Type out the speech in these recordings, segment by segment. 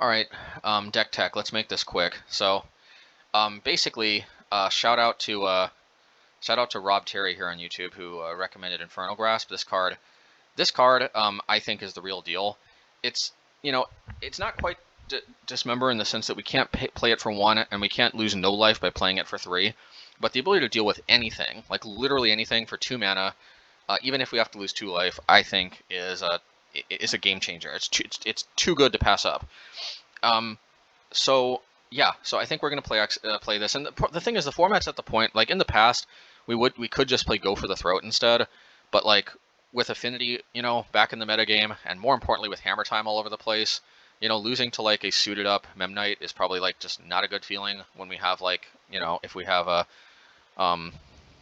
Alright, deck tech, let's make this quick. So, basically, shout out to Rob Terry here on YouTube who recommended Infernal Grasp. This card, I think is the real deal. It's, you know, it's not quite Dismember in the sense that we can't play it for 1 and we can't lose no life by playing it for 3. But the ability to deal with anything, like literally anything for 2 mana, even if we have to lose 2 life, I think is a game changer. It's too good to pass up. So yeah, so I think we're gonna play this, and the thing is, the format's at the point, like in the past, we could just play Go for the Throat instead, but like with Affinity, back in the metagame, and more importantly with Hammer Time all over the place, losing to like a suited up Memnite is probably like just not a good feeling when we have like, if we have a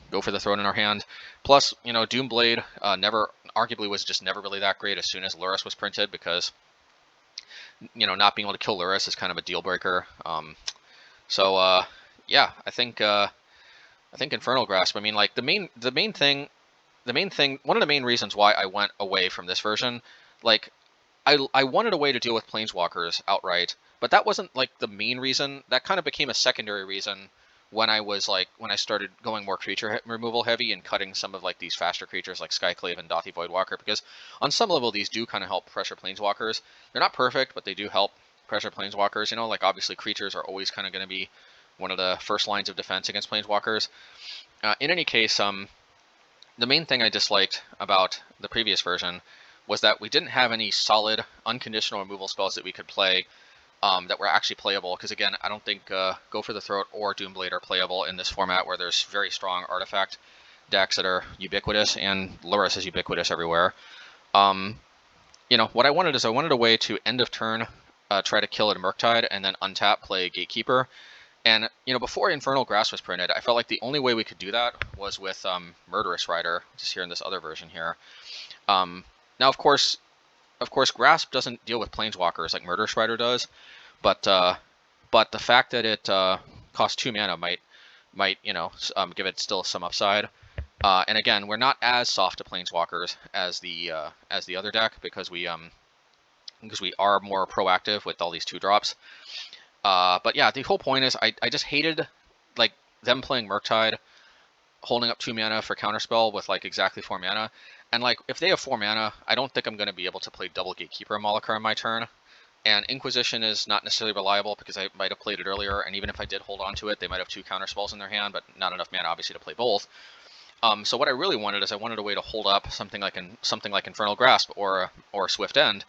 Go for the Throat in our hand. Plus, Doomblade arguably was just never really that great as soon as Lurrus was printed, because not being able to kill Lurrus is kind of a deal breaker. Yeah, I think Infernal Grasp. I mean, like the main thing, one of the main reasons why I went away from this version, like I wanted a way to deal with Planeswalkers outright, but that wasn't like the main reason. That kind of became a secondary reason when I started going more creature removal heavy and cutting some of like these faster creatures like Skyclave and Dothy Voidwalker, because on some level these do kind of help pressure Planeswalkers. They're not perfect, but they do help pressure Planeswalkers. Like obviously creatures are always kind of going to be one of the first lines of defense against Planeswalkers. In any case, the main thing I disliked about the previous version was that we didn't have any solid unconditional removal spells that we could play that were actually playable, because again, I don't think Go for the Throat or Doomblade are playable in this format where there's very strong artifact decks that are ubiquitous, and Lurrus is ubiquitous everywhere. What I wanted is a way to end of turn try to kill a Murktide and then untap, play Gatekeeper. And, before Infernal Grasp was printed, I felt like the only way we could do that was with Murderous Rider, just here in this other version here. Now, of course, Grasp doesn't deal with Planeswalkers like Murderous Rider does, but the fact that it costs 2 mana might give it still some upside. And again, we're not as soft to Planeswalkers as the other deck, because we are more proactive with all these 2-drops. But yeah, the whole point is I just hated like them playing Murktide, holding up 2 mana for counterspell with like exactly 4 mana. And like if they have 4 mana, I don't think I'm going to be able to play double Gatekeeper Moloch on my turn. And Inquisition is not necessarily reliable because I might have played it earlier, and even if I did hold on to it, they might have 2 counterspells in their hand, but not enough mana obviously to play both. So what I really wanted is I wanted a way to hold up something like Infernal Grasp or Swift End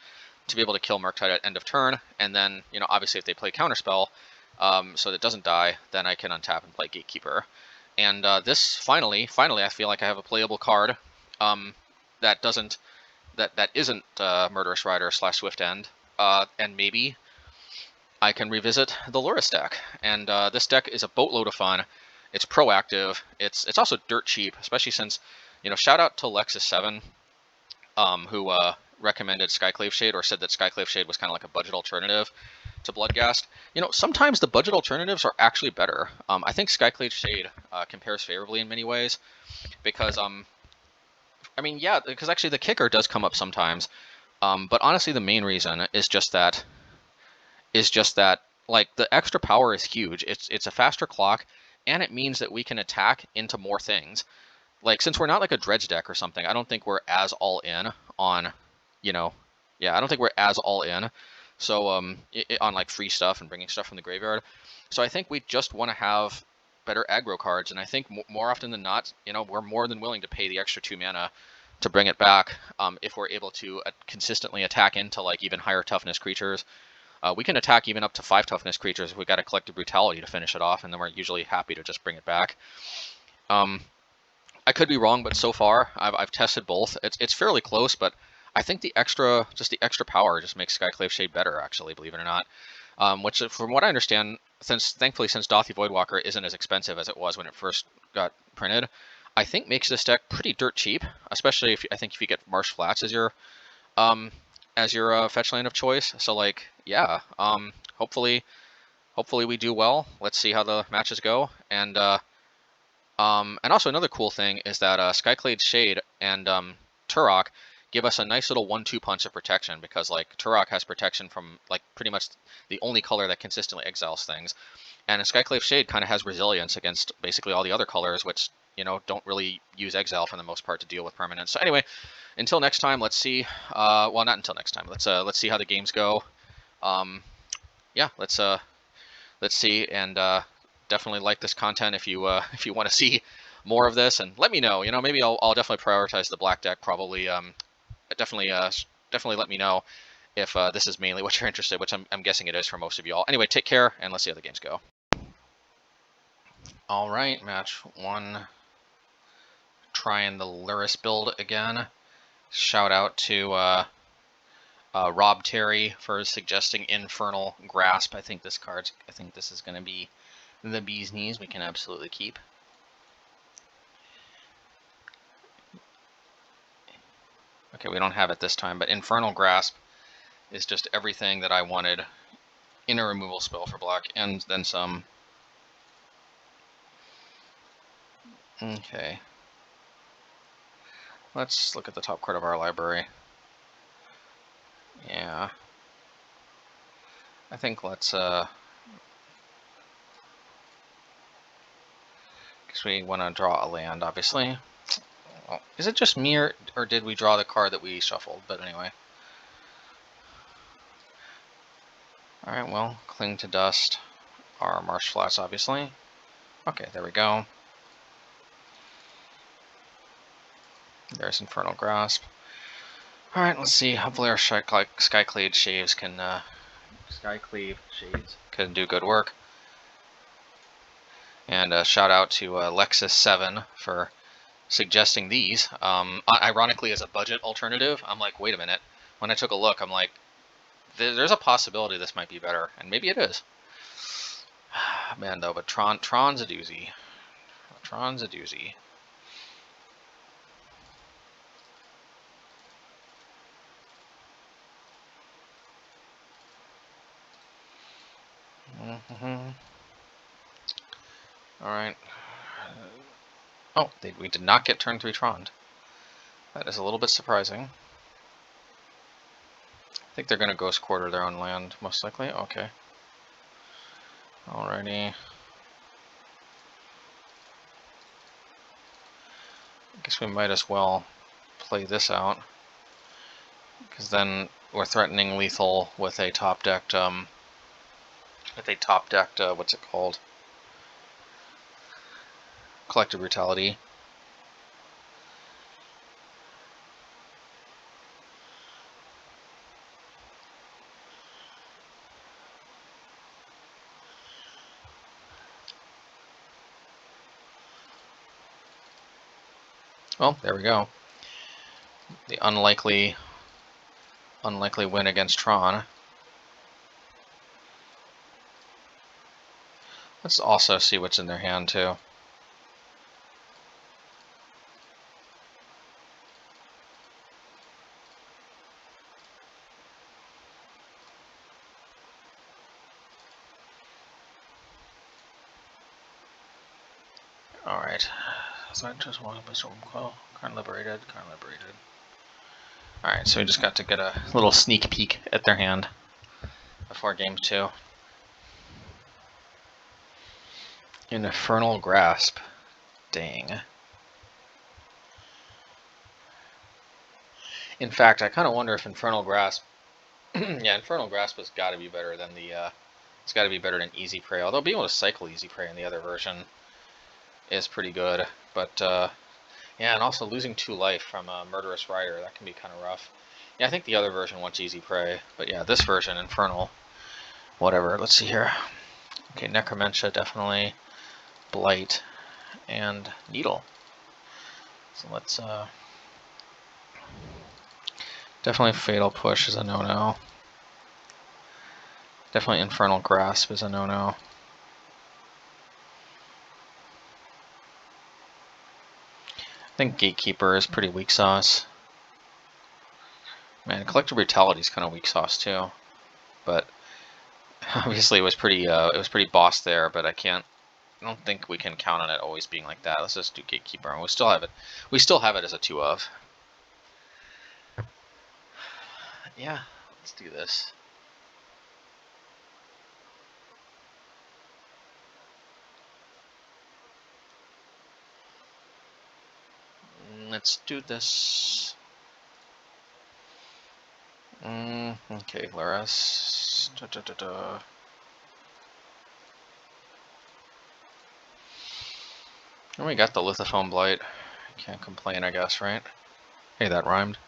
to be able to kill Murktide at end of turn, and then obviously if they play counterspell, so that it doesn't die, then I can untap and play Gatekeeper. And this finally, I feel like I have a playable card that isn't Murderous Rider / Swift End, and maybe I can revisit the Lurrus deck. And this deck is a boatload of fun. It's proactive. It's also dirt cheap, especially since shout out to Lexus7, who recommended Skyclave Shade, or said that Skyclave Shade was kind of like a budget alternative to Bloodghast. Sometimes the budget alternatives are actually better. I think Skyclave Shade compares favorably in many ways, because because actually the kicker does come up sometimes. But honestly, the main reason is just that like the extra power is huge. It's a faster clock, and it means that we can attack into more things. Like, since we're not like a dredge deck or something, I don't think we're as all in on, I don't think we're as all in. So on like free stuff and bringing stuff from the graveyard. So I think we just want to have better aggro cards, and I think more often than not, we're more than willing to pay the extra 2 mana to bring it back if we're able to consistently attack into like even higher toughness creatures. We can attack even up to 5 toughness creatures if we got a Collective Brutality to finish it off, and then we're usually happy to just bring it back. I could be wrong, but so far I've tested both. It's fairly close, but I think the extra power just makes Skyclave Shade better, actually, believe it or not. Which, from what I understand, thankfully since Dothy Voidwalker isn't as expensive as it was when it first got printed, I think makes this deck pretty dirt cheap, especially if you get Marsh Flats as your fetch land of choice. So like, yeah, hopefully we do well. Let's see how the matches go. And also another cool thing is that Skyclave Shade and Turok give us a nice little 1-2 punch of protection, because like Turok has protection from like pretty much the only color that consistently exiles things, and a Skyclave Shade kind of has resilience against basically all the other colors, which, you know, don't really use exile for the most part to deal with permanents. So anyway, until next time, let's see. Well, not until next time. Let's see how the games go. Yeah, let's see, and definitely like this content if you if you want to see more of this, and let me know. You know, maybe I'll definitely prioritize the black deck. Probably, definitely let me know if this is mainly what you're interested, which I'm guessing it is for most of you all. Anyway, take care, and let's see how the games go. All right, match 1. Trying the Lurrus build again. Shout out to Rob Terry for suggesting Infernal Grasp. I think this is going to be the bee's knees. We can absolutely keep. Okay, we don't have it this time, but Infernal Grasp is just everything that I wanted in a removal spell for black, and then some. Okay. Let's look at the top card of our library. Yeah. I think let's, because we want to draw a land, obviously. Well, is it just me, or did we draw the card that we shuffled? But anyway. Alright, well, Cling to Dust, our Marsh Flats, obviously. Okay, there we go. There's Infernal Grasp. Alright, let's see. Hopefully our Skyclave Shades can do good work. And shout out to Lexus7 for suggesting these. Ironically, as a budget alternative, I'm like, wait a minute. When I took a look, I'm like, there's a possibility this might be better, and maybe it is. Man, though, but Tron's a doozy. Tron's a doozy. Alright. Oh, we did not get turn 3 Tron. That is a little bit surprising. I think they're going to Ghost Quarter their own land, most likely. Okay. Alrighty. I guess we might as well play this out, because then we're threatening lethal with a top-decked, what's it called? Collective Brutality. Well, there we go. The unlikely win against Tron. Let's also see what's in their hand, too. Alright. So I just want to Storm Coil. Card liberated. Alright, so we just got to get a little sneak peek at their hand before game 2. Infernal Grasp. Dang. In fact, I kind of wonder if Infernal Grasp... yeah, Infernal Grasp has got to be better than the... it's got to be better than Easy Prey, although being able to cycle Easy Prey in the other version is pretty good. But, yeah, and also losing 2 life from a Murderous Rider, that can be kind of rough. Yeah, I think the other version wants Easy Prey, but yeah, this version, Infernal, whatever. Let's see here. Okay, Necromentia, definitely. Blight, and Needle. So let's, definitely Fatal Push is a no-no. Definitely Infernal Grasp is a no-no. I think Gatekeeper is pretty weak sauce. Man, Collective Brutality is kind of weak sauce too. But obviously it was pretty boss there, but I don't think we can count on it always being like that. Let's just do Gatekeeper, and we still have it. We still have it as a 2 of. Yeah, let's do this. Let's do this. Okay, Lurrus. And we got the Lithophone Blight. Can't complain, I guess, right? Hey, that rhymed.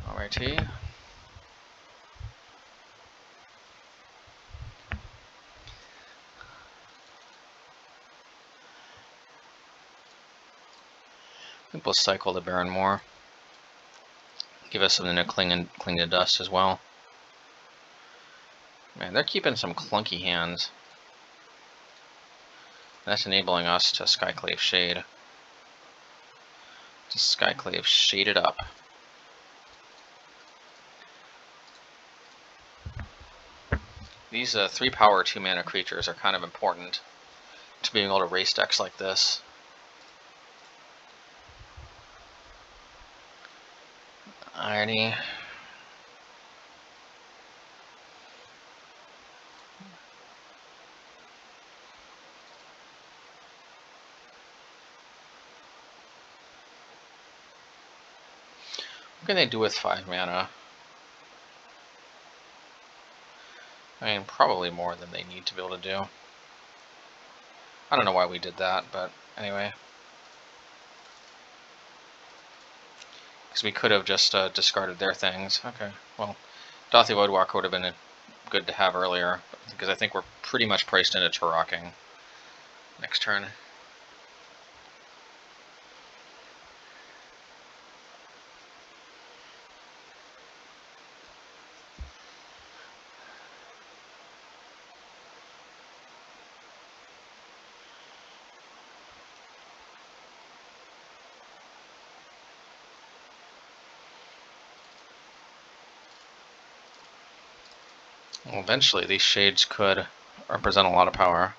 Alrighty. I think we'll cycle the Barren Moor. Give us something to cling to dust as well. Man, they're keeping some clunky hands. That's enabling us to Skyclave Shade. To Skyclave Shade it up. These 3-power 2-mana creatures are kind of important to being able to race decks like this. Alrighty. What can they do with 5 mana? I mean, probably more than they need to be able to do. I don't know why we did that, but anyway. Because we could have just discarded their things. Okay, well, Dauthi Voidwalker would have been good to have earlier, because I think we're pretty much priced into Turocking next turn. Well, eventually these shades could represent a lot of power.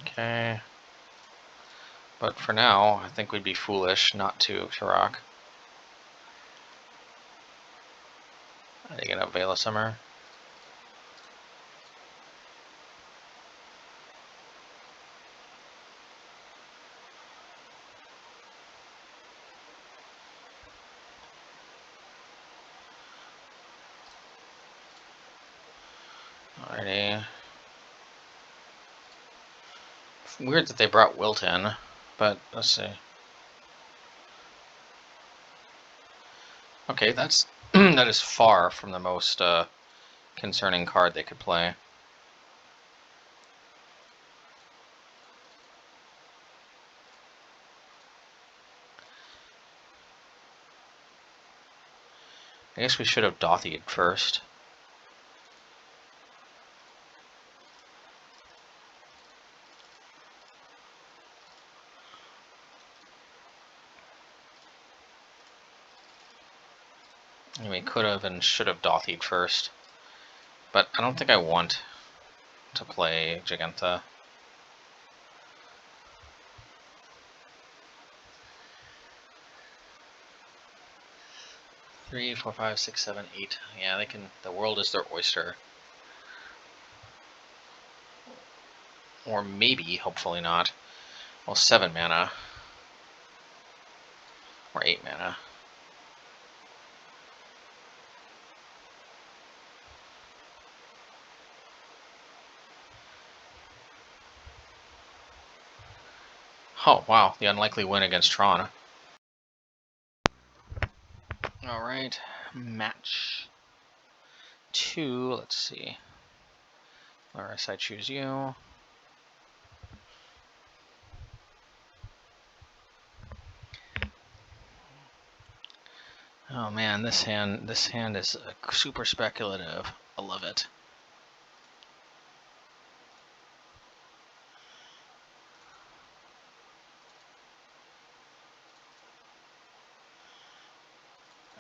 Okay. But for now, I think we'd be foolish not to Turok. Are they gonna Veil of Summer? Alrighty. Weird that they brought Wilt in, but let's see. Okay, that's that is far from the most concerning card they could play. I guess we should have Dauthied first. And we could have and should have Dauthied first. But I don't think I want to play Giganta. Three, four, five, six, seven, 8. Yeah, they can. The world is their oyster. Or maybe, hopefully not. Well, 7 mana. Or 8 mana. Oh, wow. The unlikely win against Tron. Alright. Match 2. Let's see. Lurrus, I choose you. Oh man, this hand is super speculative. I love it.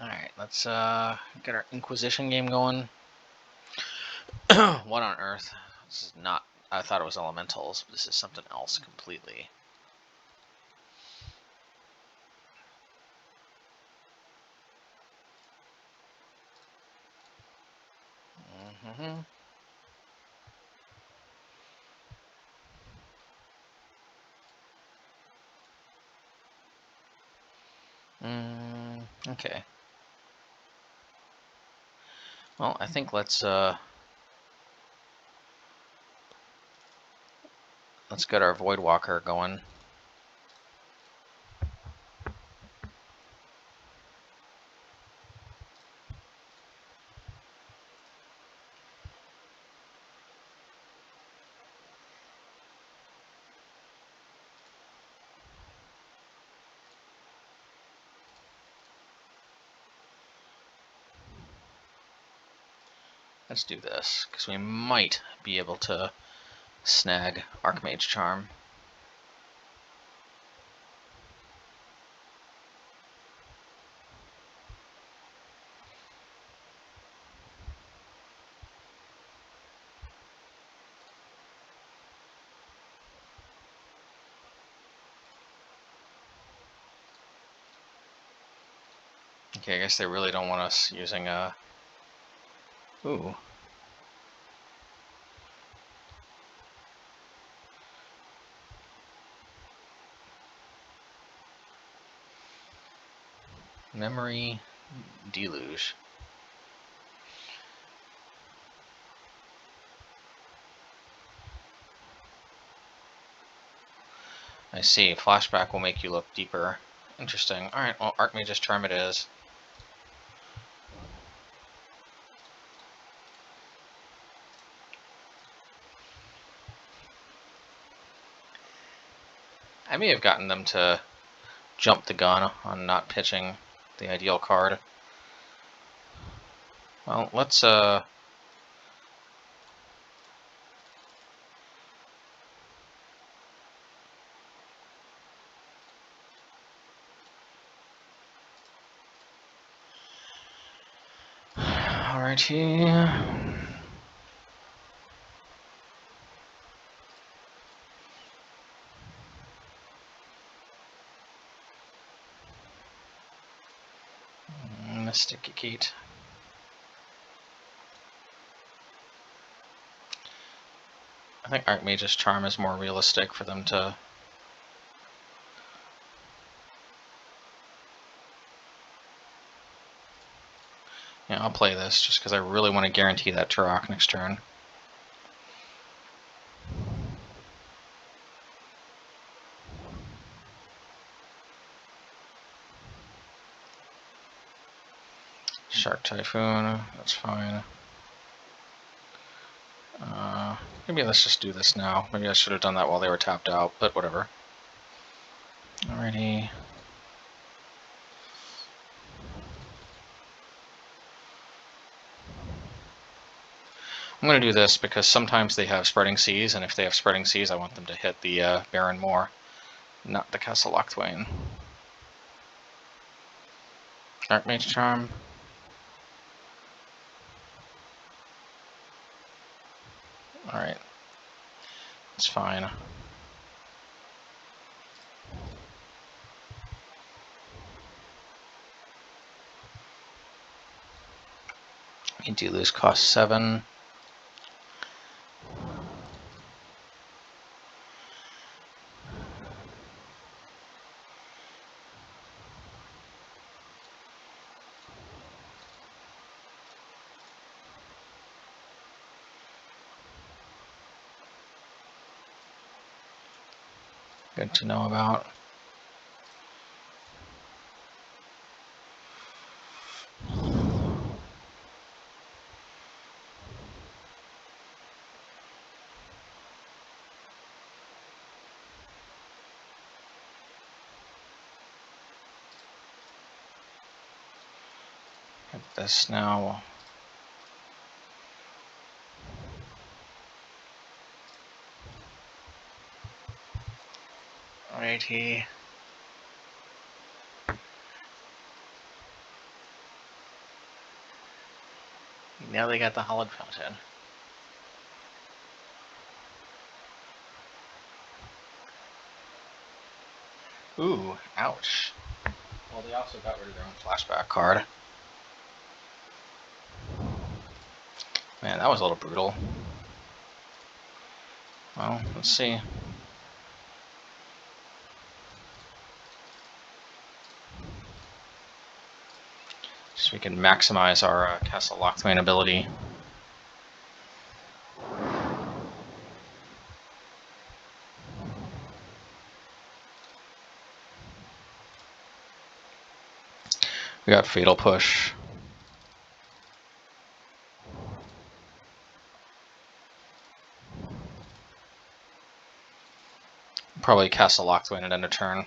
Alright, let's get our Inquisition game going. What on earth? This is not... I thought it was elementals, but this is something else completely. Okay. Well, I think let's get our Voidwalker going. Let's do this, because we might be able to snag Archmage Charm. Okay, I guess they really don't want us using a... Ooh. Memory Deluge. I see. Flashback will make you look deeper. Interesting. Alright, well, Archmage's Charm it is. I may have gotten them to jump the gun on not pitching the ideal card. Well, let's alrighty. Mystic Gate. I think Archmage's Charm is more realistic for them to... Yeah, I'll play this just because I really want to guarantee that Turok next turn. Shark Typhoon, that's fine. Maybe let's just do this now. Maybe I should have done that while they were tapped out, but whatever. Alrighty. I'm going to do this because sometimes they have Spreading Seas, and if they have Spreading Seas, I want them to hit the Barren Moor, not the Castle Locthwain. Archmage Charm. Alright. It's fine. You do lose cost 7. Good to know about. Get this now. Alrighty. Now they got the Hallowed Fountain. Ooh, ouch. Well, they also got rid of their own flashback card. Man, that was a little brutal. Well, let's see. So we can maximize our Castle Locthwain ability. We got Fatal Push. Probably Castle Locthwain at end of turn.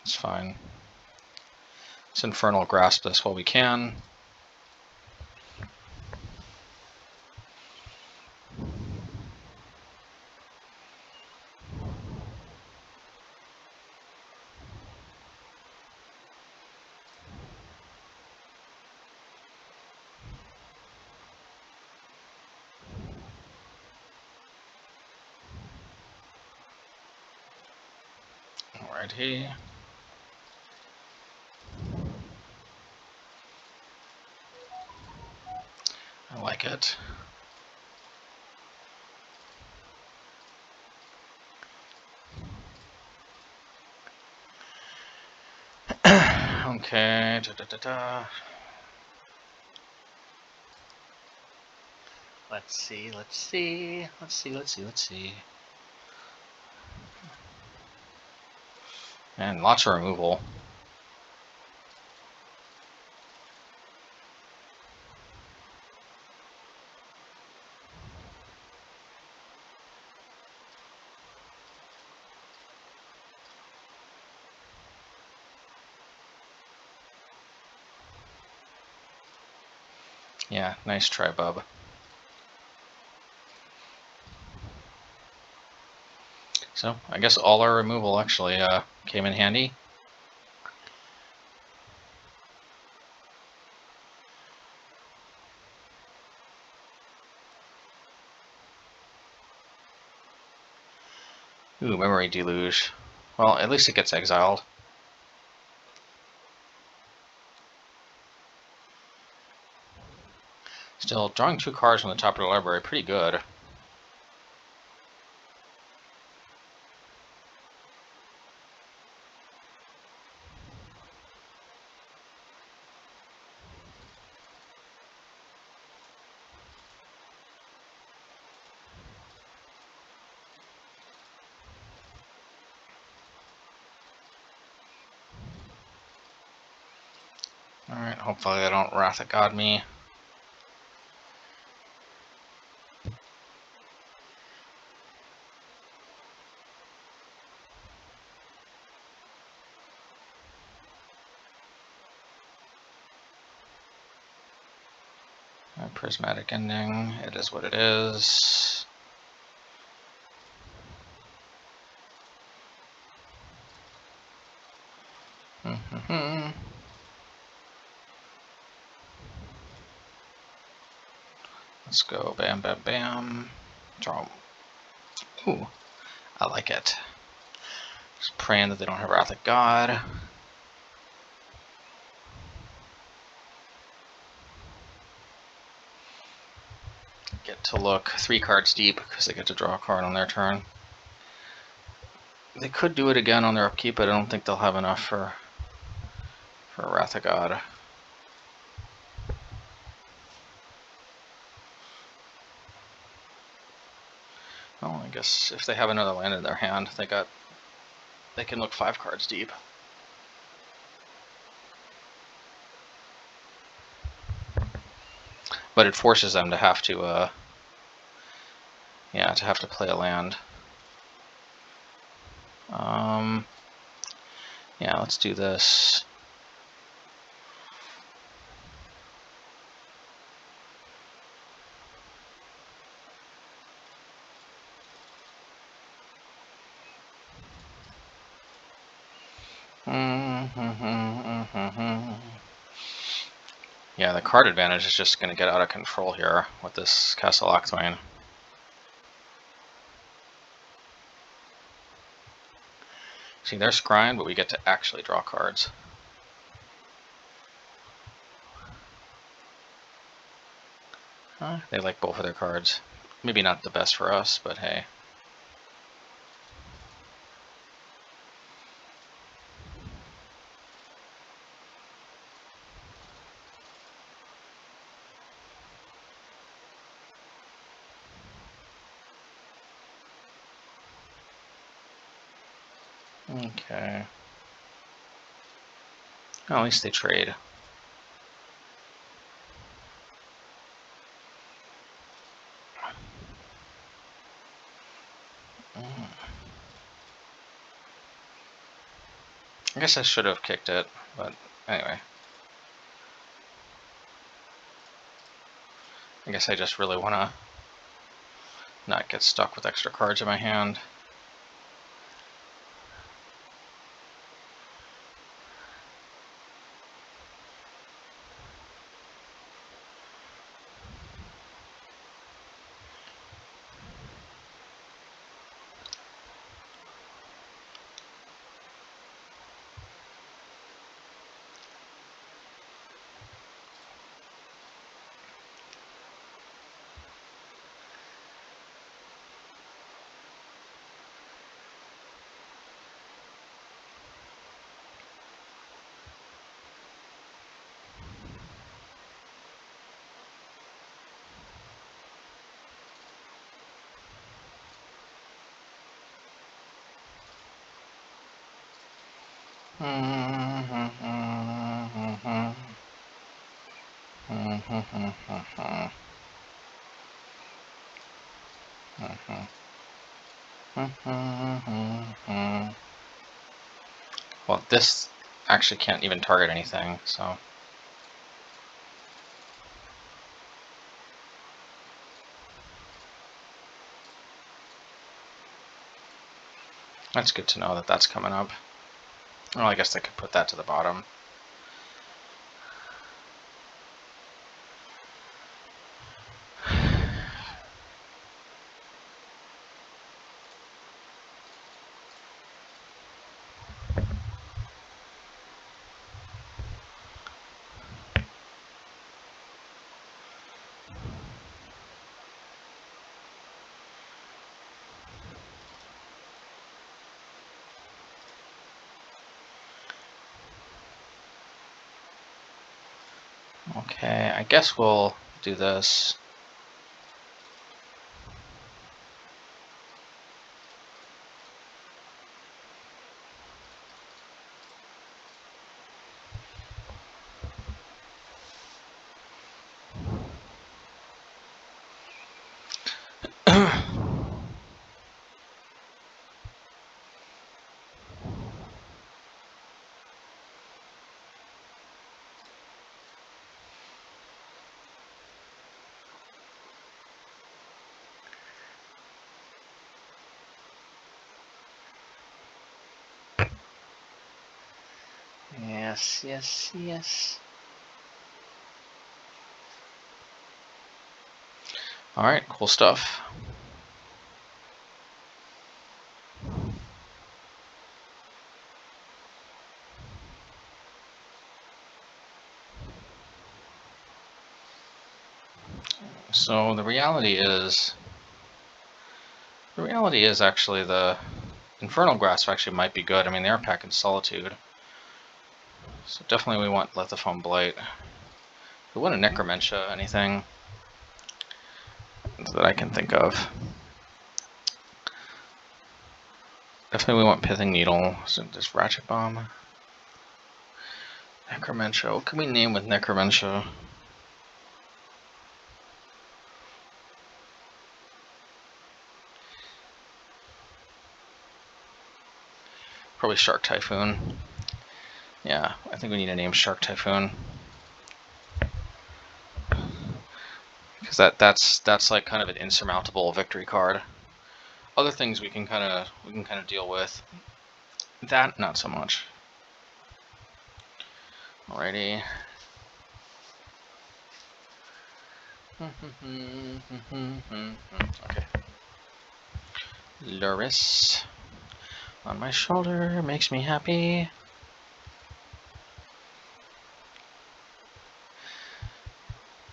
It's fine. Let's Infernal Grasp this while we can. Alrighty. I like it. Okay. Let's see. And lots of removal. Yeah, nice try, bub. So, I guess all our removal actually came in handy. Ooh, Memory Deluge. Well, at least it gets exiled. Still, drawing 2 cards from the top of the library, pretty good. Alright, hopefully they don't Wrath of God me. Prismatic Ending, it is what it is. Let's go, bam, bam, bam. Draw. Ooh, I like it. Just praying that they don't have Wrath of God. Get to look 3 cards deep because they get to draw a card on their turn. They could do it again on their upkeep, but I don't think they'll have enough for Wrath of God. Well, I guess if they have another land in their hand, they can look 5 cards deep. But it forces them to have to, yeah, to have to play a land. Yeah, let's do this. Yeah, the card advantage is just going to get out of control here with this Castle Locthwain. See, they're scrying, but we get to actually draw cards. They like both of their cards. Maybe not the best for us, but hey. Okay. Oh, at least they trade. I guess I should have kicked it, but anyway. I guess I just really want to not get stuck with extra cards in my hand. Well, this actually can't even target anything, so. That's good to know that that's coming up. Well, I guess I could put that to the bottom. Okay, I guess we'll do this. Yes, yes, yes. Alright, cool stuff. So the reality is actually the Infernal Grasp actually might be good. I mean, they are packing Solitude. So definitely we want Lithophone Blight. We want a Necromentia, anything that I can think of. Definitely we want Pithing Needle. So this Ratchet Bomb. Necromentia. What can we name with Necromentia? Probably Shark Typhoon. Yeah, I think we need to name Shark Typhoon. Because that's like kind of an insurmountable victory card. Other things we can kind of deal with. That not so much. Alrighty. Okay. Lurrus on my shoulder makes me happy.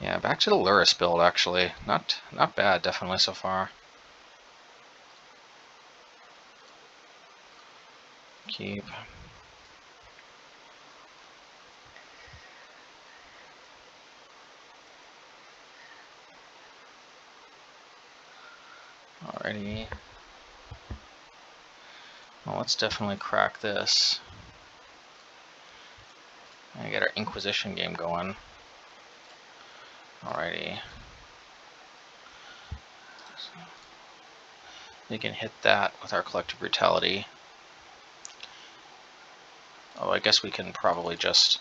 Yeah, back to the Lurrus build actually. Not bad, definitely so far. Keep. Alrighty. Well, let's definitely crack this. And get our Inquisition game going. Alrighty. So we can hit that with our Collective Brutality. Oh, I guess we can probably just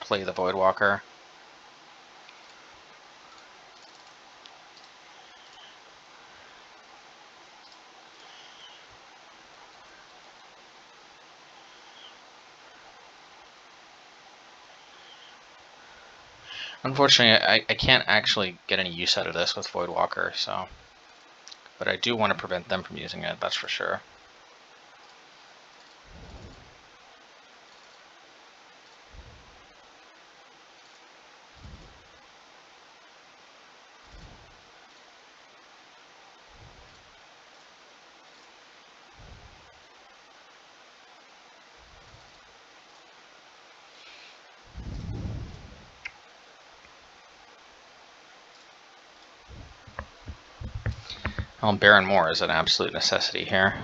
play the Voidwalker. Unfortunately, I can't actually get any use out of this with Voidwalker, so... But I do want to prevent them from using it, that's for sure. Well, Barren Moor is an absolute necessity here.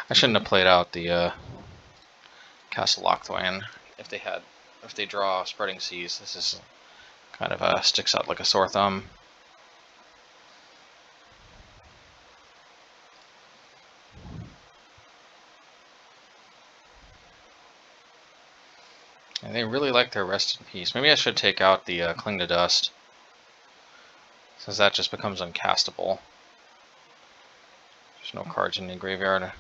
I shouldn't have played out the Castle Locthwain. If they draw Spreading Seas, this is kind of sticks out like a sore thumb. And they really like their Rest in Peace. Maybe I should take out the Cling to Dust, since that just becomes uncastable. There's no cards in the graveyard.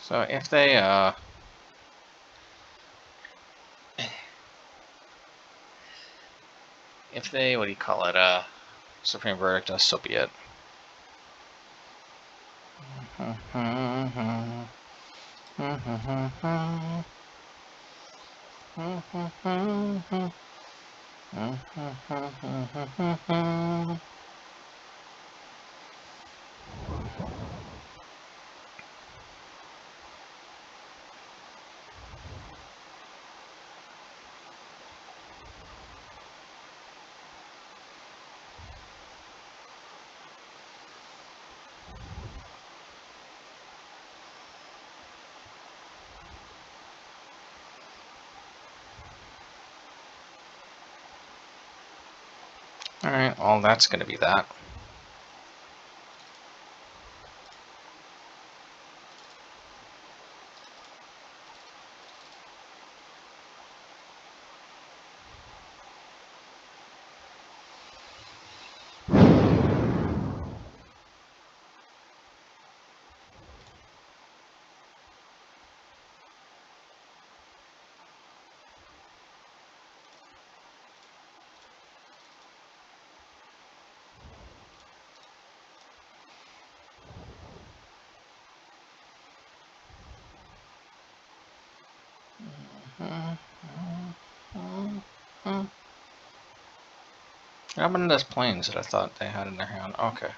So if they, what do you call it, Supreme Verdict us, so be it. Alright, well that's gonna be that. What happened to those planes that I thought they had in their hand? Okay.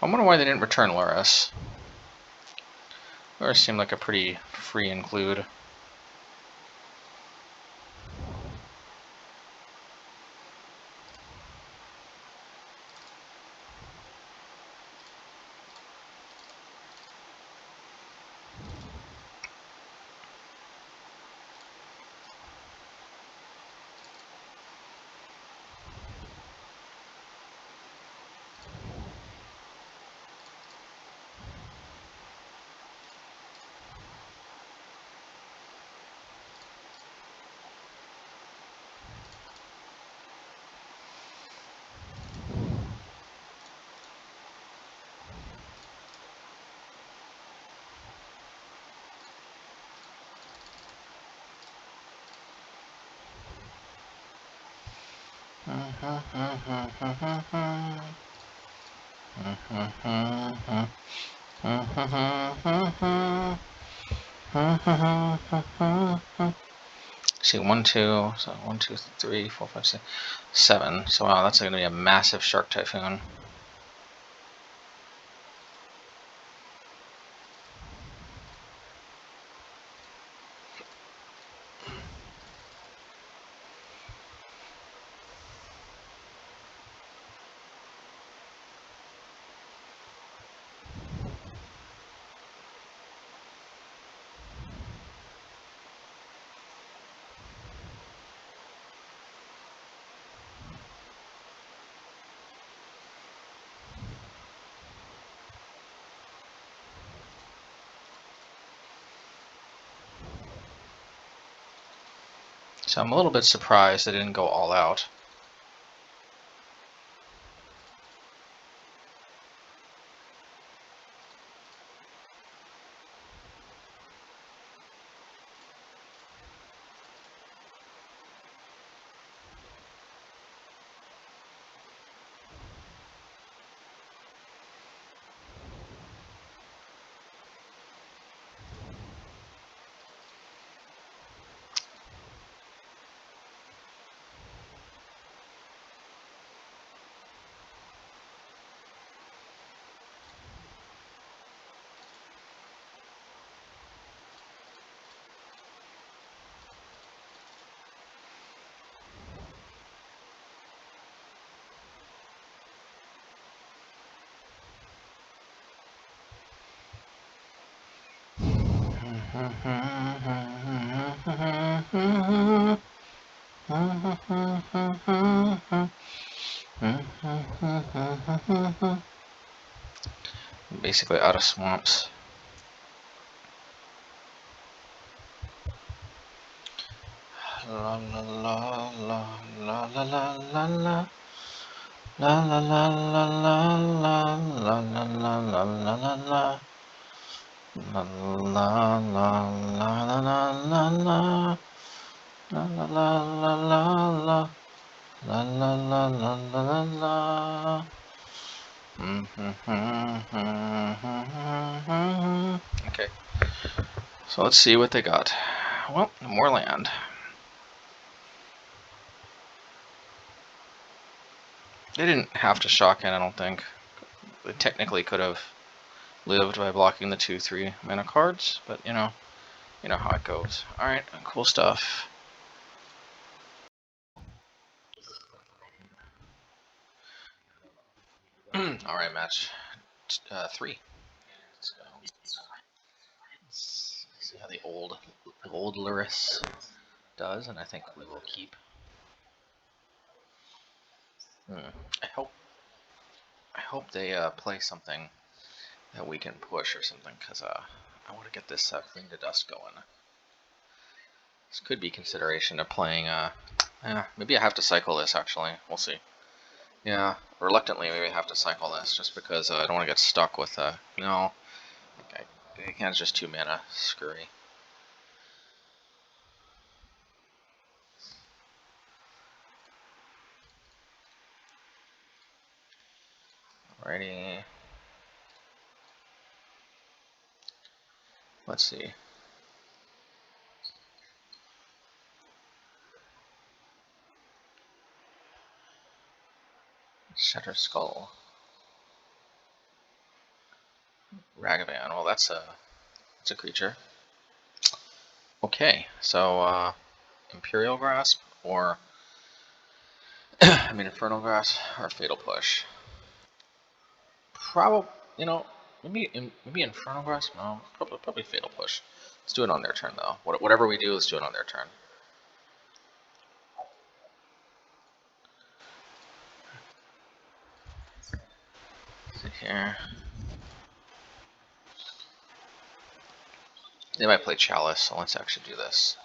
I wonder why they didn't return Lurrus. Lurrus seemed like a pretty free include. See, 1, 2, so 1, 2, 3, 4, 5, 6, 7. So wow, that's going to be a massive shark typhoon. So I'm a little bit surprised they didn't go all out. Basically out of swamps. La la la la la la la la la La la la la la la la la la la la la la. La la la la la la la la. La la la la la la. La la la la la la la. Okay. So let's see what they got. Well, more land. They didn't have to shock in, I don't think. They technically could have lived by blocking the 2/3 mana cards, but you know how it goes. Alright, cool stuff. Alright, match 3. Let's go. Let's see how the old Lurrus does, and I think we will keep. I hope they play something that we can push or something, because I want to get this Cling to Dust going. This could be consideration of playing, maybe I have to cycle this actually, we'll see. Yeah, reluctantly maybe I have to cycle this, just because I don't want to get stuck with, no, I can't, just 2 mana, screwy. Alrighty. Let's see. Shatter Skull. Ragavan. Well, that's a creature. Okay, so Imperial Grasp or I mean Infernal Grasp or Fatal Push. Probably, maybe Infernal Grasp. No, probably Fatal Push. Let's do it on their turn though. Whatever we do, let's do it on their turn. Let's see here. They might play Chalice, so let's actually do this.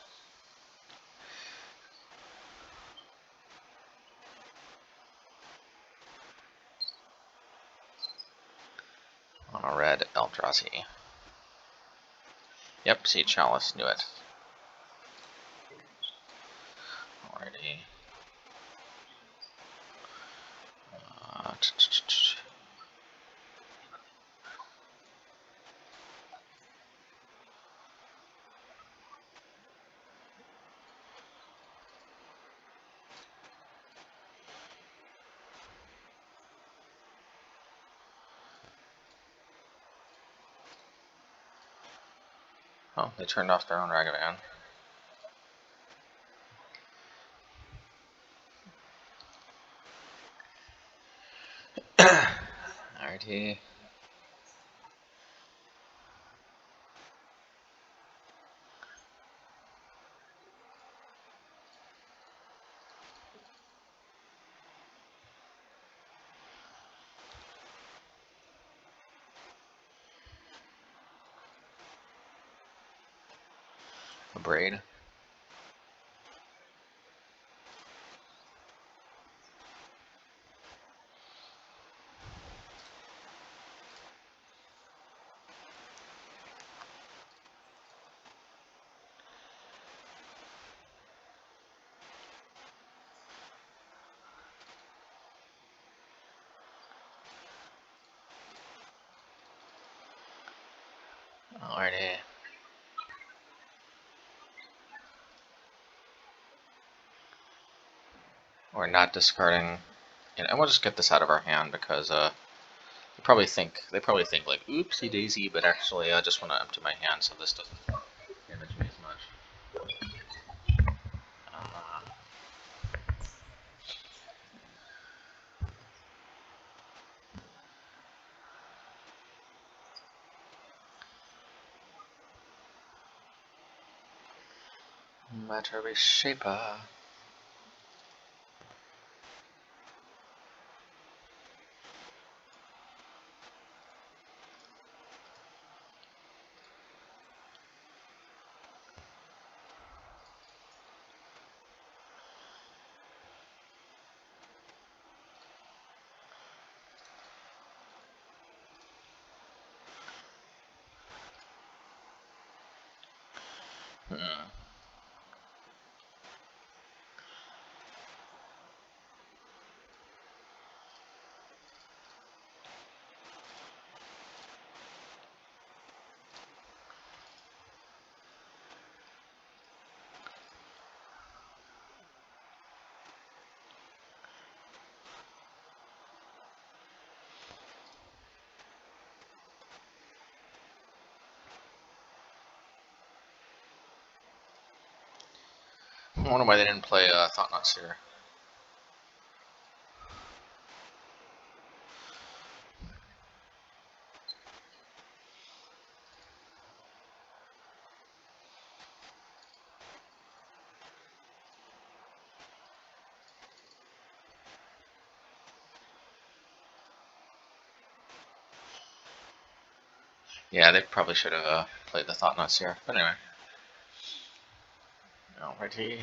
On a red Eldrazi. Yep, see Chalice, knew it. Alrighty. Oh, they turned off their own Ragavan. Alrighty. A Braid. Alrighty. We're not discarding. And we'll just get this out of our hand because they probably think like oopsie daisy, but actually I just want to empty my hand so this doesn't damage me as much. Matter Reshaper. Hmm. I wonder why they didn't play Thought Knot Seer. Yeah, they probably should have played the Thought Knot Seer. But anyway. Alrighty.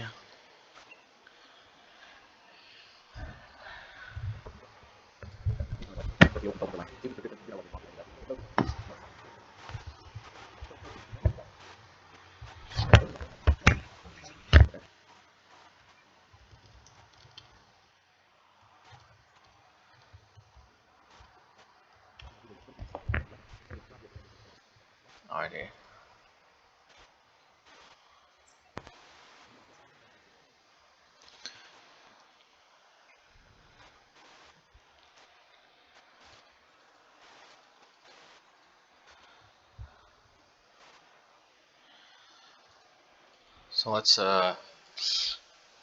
Alrighty. So let's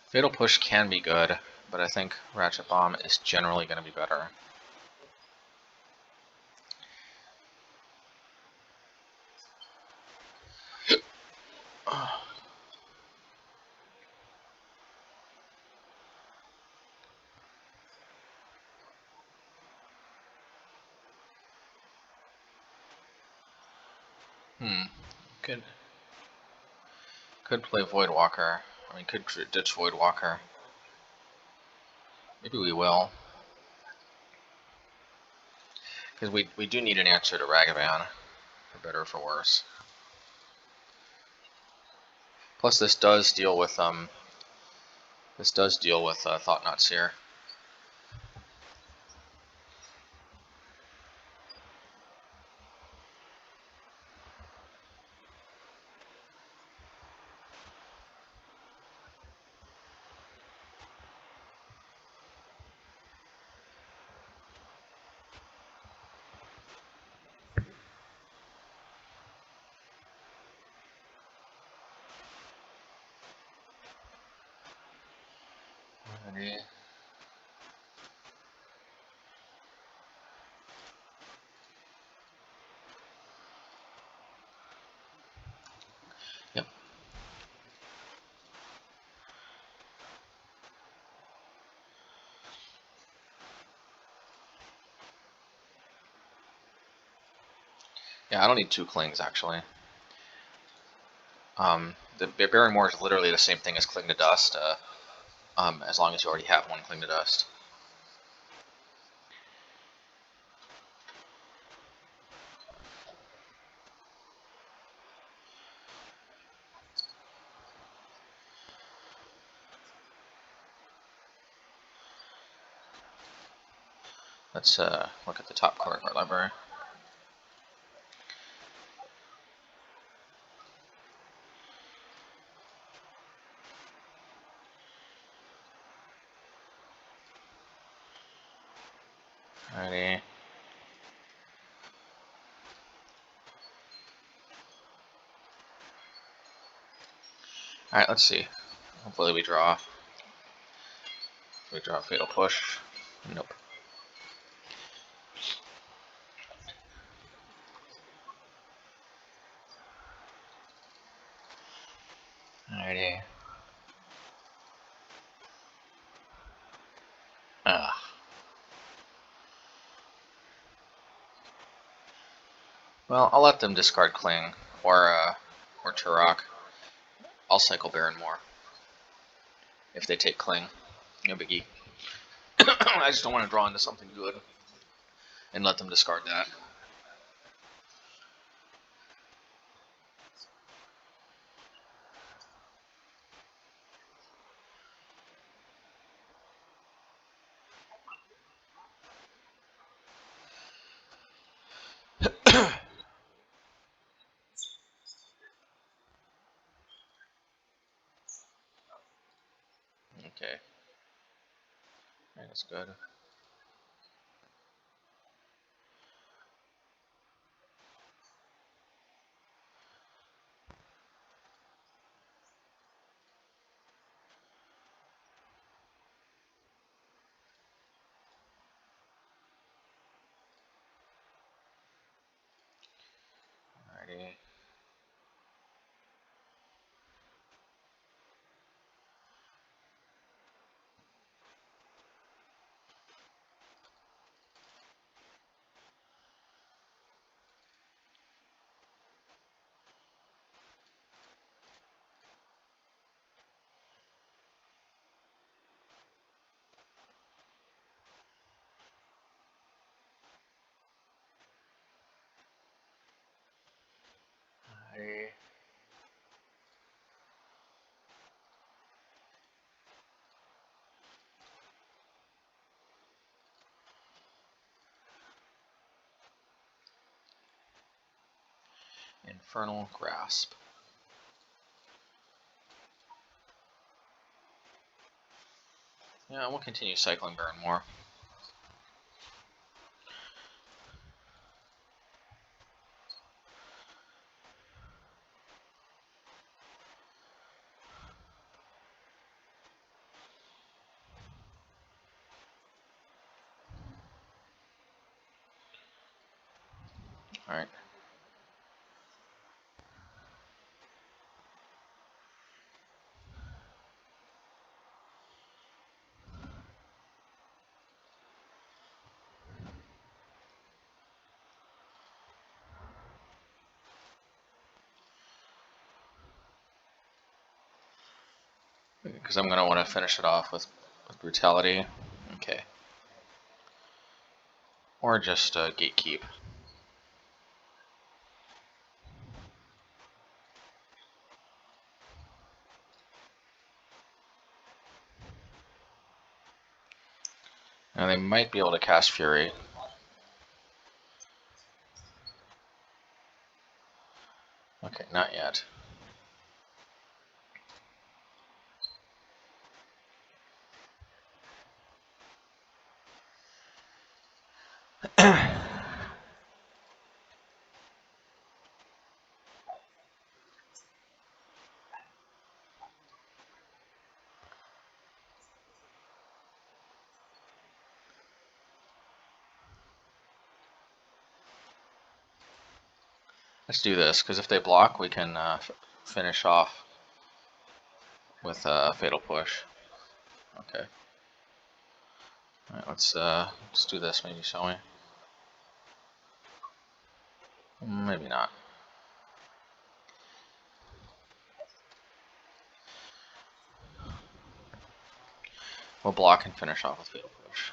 Fatal Push can be good, but I think Ratchet Bomb is generally going to be better. Could play Voidwalker. I mean, could ditch Voidwalker. Maybe we will. Because we do need an answer to Ragavan, for better or for worse. Plus, this does deal with Thought Knot Seer. Alrighty. Yep. Yeah, I don't need 2 Klings, actually. The Barren Moor is literally the same thing as Cling to Dust, as long as you already have 1 Cling to Dust. Let's look at the top card of our library. Alrighty. Alright, let's see. Hopefully we draw. We draw Fatal Push. Nope. Alrighty. Well, I'll let them discard Cling or Turok. I'll cycle Barren Moor if they take Cling. No biggie. I just don't want to draw into something good and let them discard that. that's good. Alrighty. Alrighty. Infernal Grasp. Yeah, we'll continue cycling Barren Moor. Alright. Because I'm going to want to finish it off with Brutality. Okay. Or just Gatekeep. Now they might be able to cast Fury. Okay, not yet. Let's do this, because if they block, we can finish off with Fatal Push. Okay. Alright, let's do this maybe, shall we? Maybe not. We'll block and finish off with Fatal Push.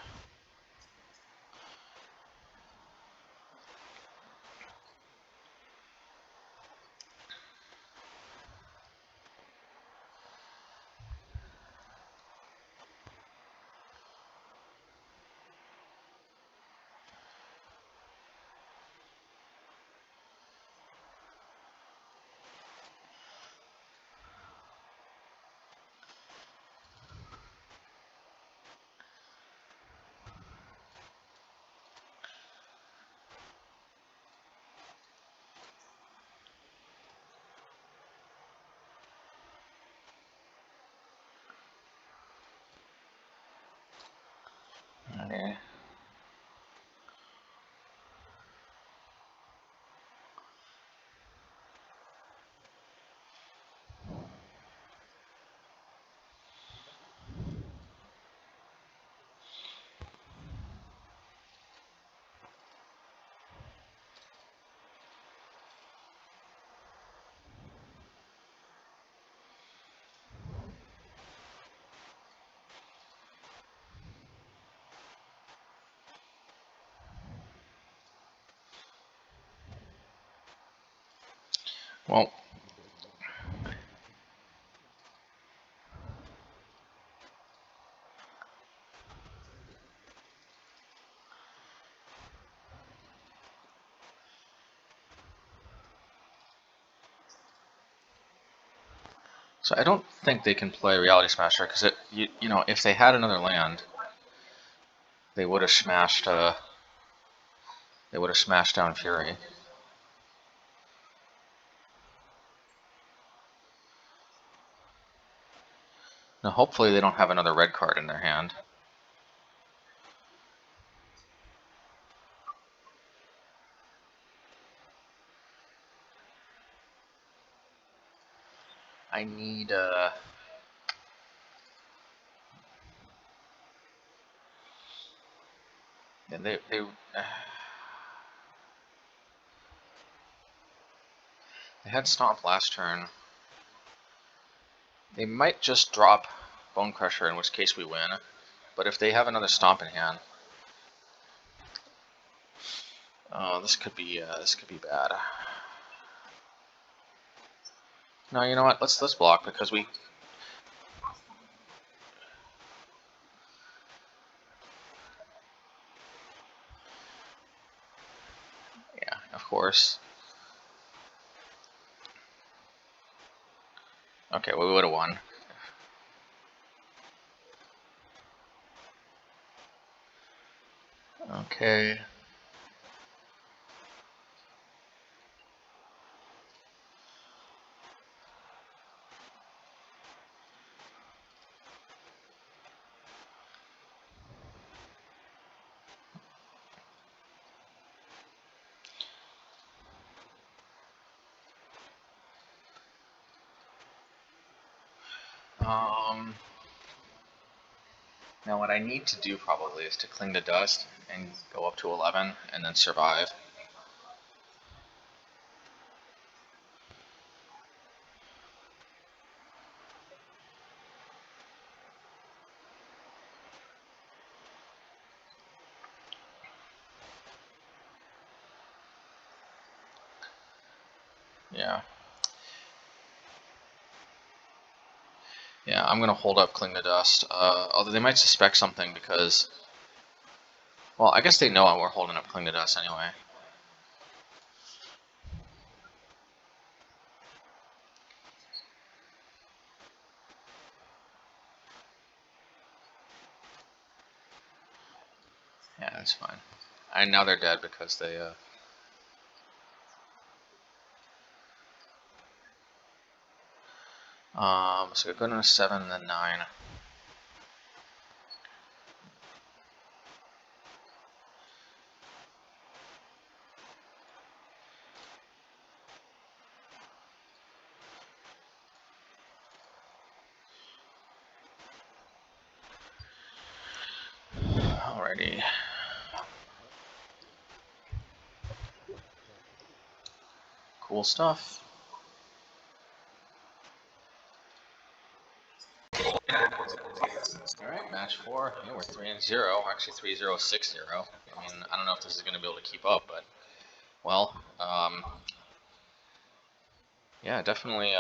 Okay. Well, so I don't think they can play Reality Smasher because you know, if they had another land, they would have smashed. They would have smashed down Fury. Now, hopefully, they don't have another red card in their hand. I need yeah, they had Stomp last turn. They might just drop Bone Crusher, in which case we win. But if they have another Stomp in hand, oh, this could be bad. No, you know what? Let's block because we. Yeah, of course. Okay, well, we would have won. Okay. Now what I need to do probably is to cling to dust and go up to 11 and then survive. Yeah. Yeah, I'm gonna hold up Cling to Dust. Although they might suspect something because, well, I guess they know we're holding up Cling to Dust anyway. Yeah, that's fine. And now they're dead because they. So we're going to 7, then 9. Alrighty. Cool stuff. Alright, match 4. Yeah, we're 3-0. Actually 3-0-6-0. I mean, I don't know if this is going to be able to keep up, but, well, yeah, definitely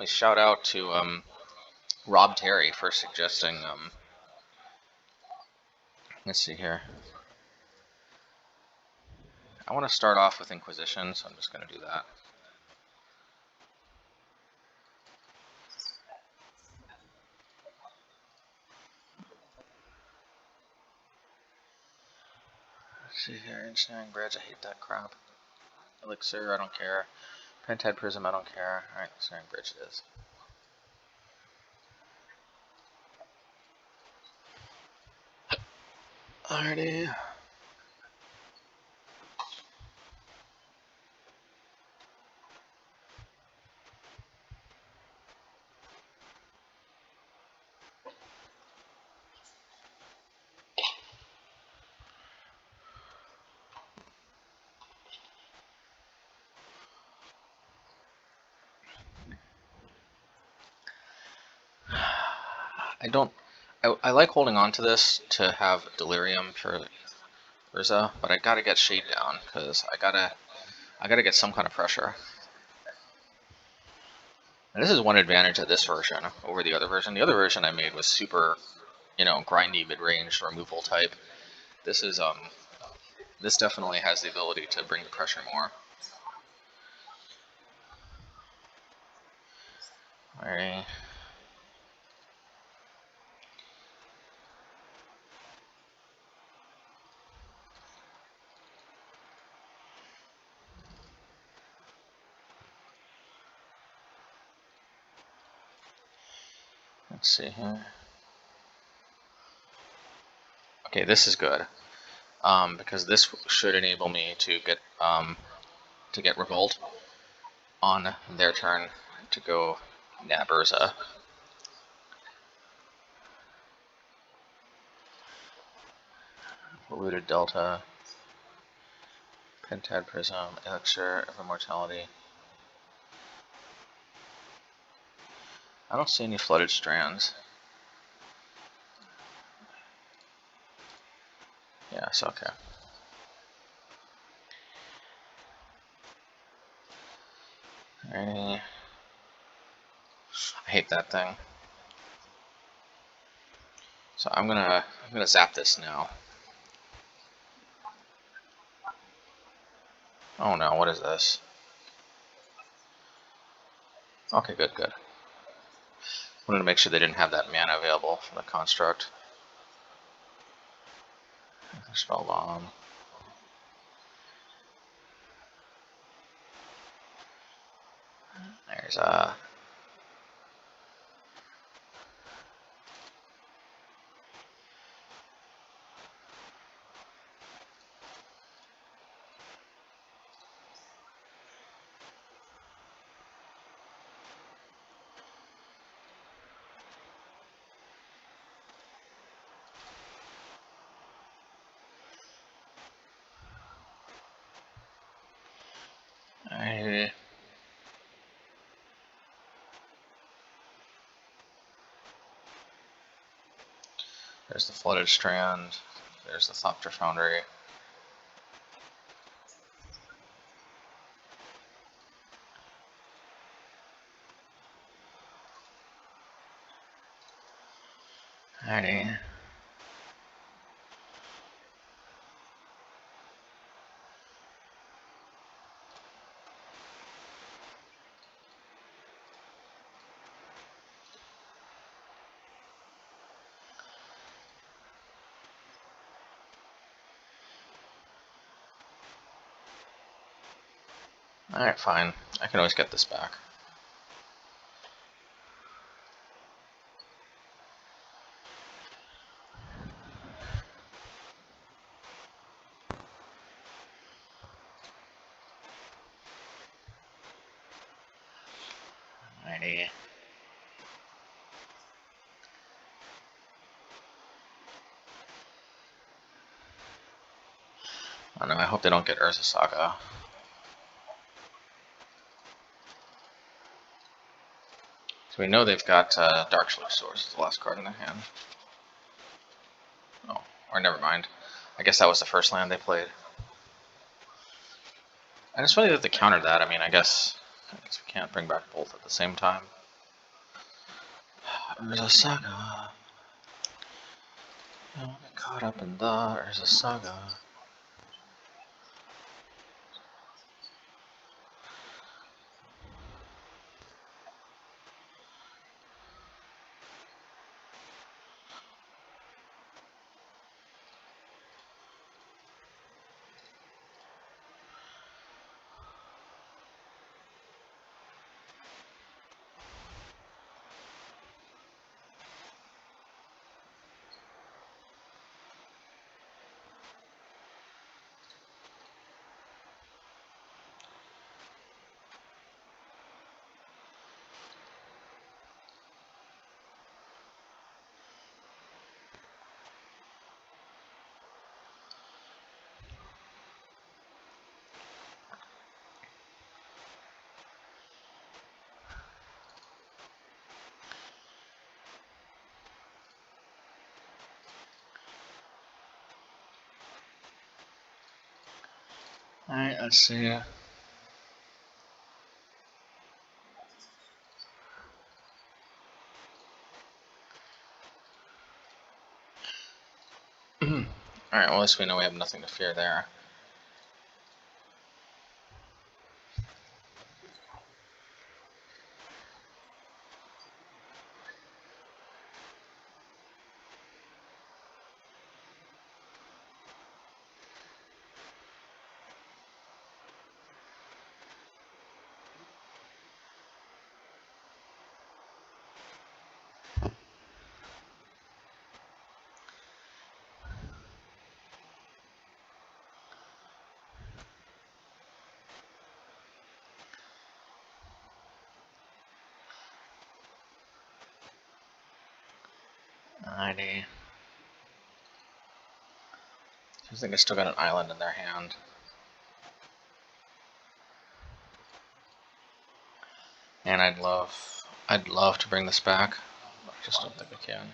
shout out to Rob Terry for suggesting. Let's see here. I want to start off with Inquisition, so I'm just going to do that. Let's see here. Ensnaring Bridge, I hate that crap. Elixir, I don't care. Pentad Prism, I don't care. Alright, Ensnaring Bridge it is. Alrighty. I like holding on to this to have Delirium for Whirza, but I gotta get Shade down, because I gotta get some kind of pressure. And this is one advantage of this version over the other version. The other version I made was super, grindy mid-range removal type. This is this definitely has the ability to bring the pressure more. Alright. Let's see here. Okay, this is good. Because this should enable me to get Revolt on their turn to go nab Whirza. Polluted Delta, Pentad Prism, Elixir of Immortality. I don't see any Flooded Strands. Yeah, it's okay. Alrighty. I hate that thing. So I'm gonna zap this now. Oh no, what is this? Okay, good, good. Wanted to make sure they didn't have that mana available for the construct. Spellbomb. There's a. There's the Flooded Strand. There's the Thopter Foundry. Alrighty. Alright, fine. I can always get this back. Alrighty. I don't know, I hope they don't get Urza Saga. So we know they've got Darkslick Source as the last card in their hand. Oh, or never mind. I guess that was the first land they played. And it's funny that they countered that. I mean, I guess we can't bring back both at the same time. Urza Saga. Don't get caught up in the Urza Saga. Alright, let's see. Alright, well, at least we know we have nothing to fear there. Alrighty. I think I still got an island in their hand. And I'd love to bring this back, but I just don't think I can.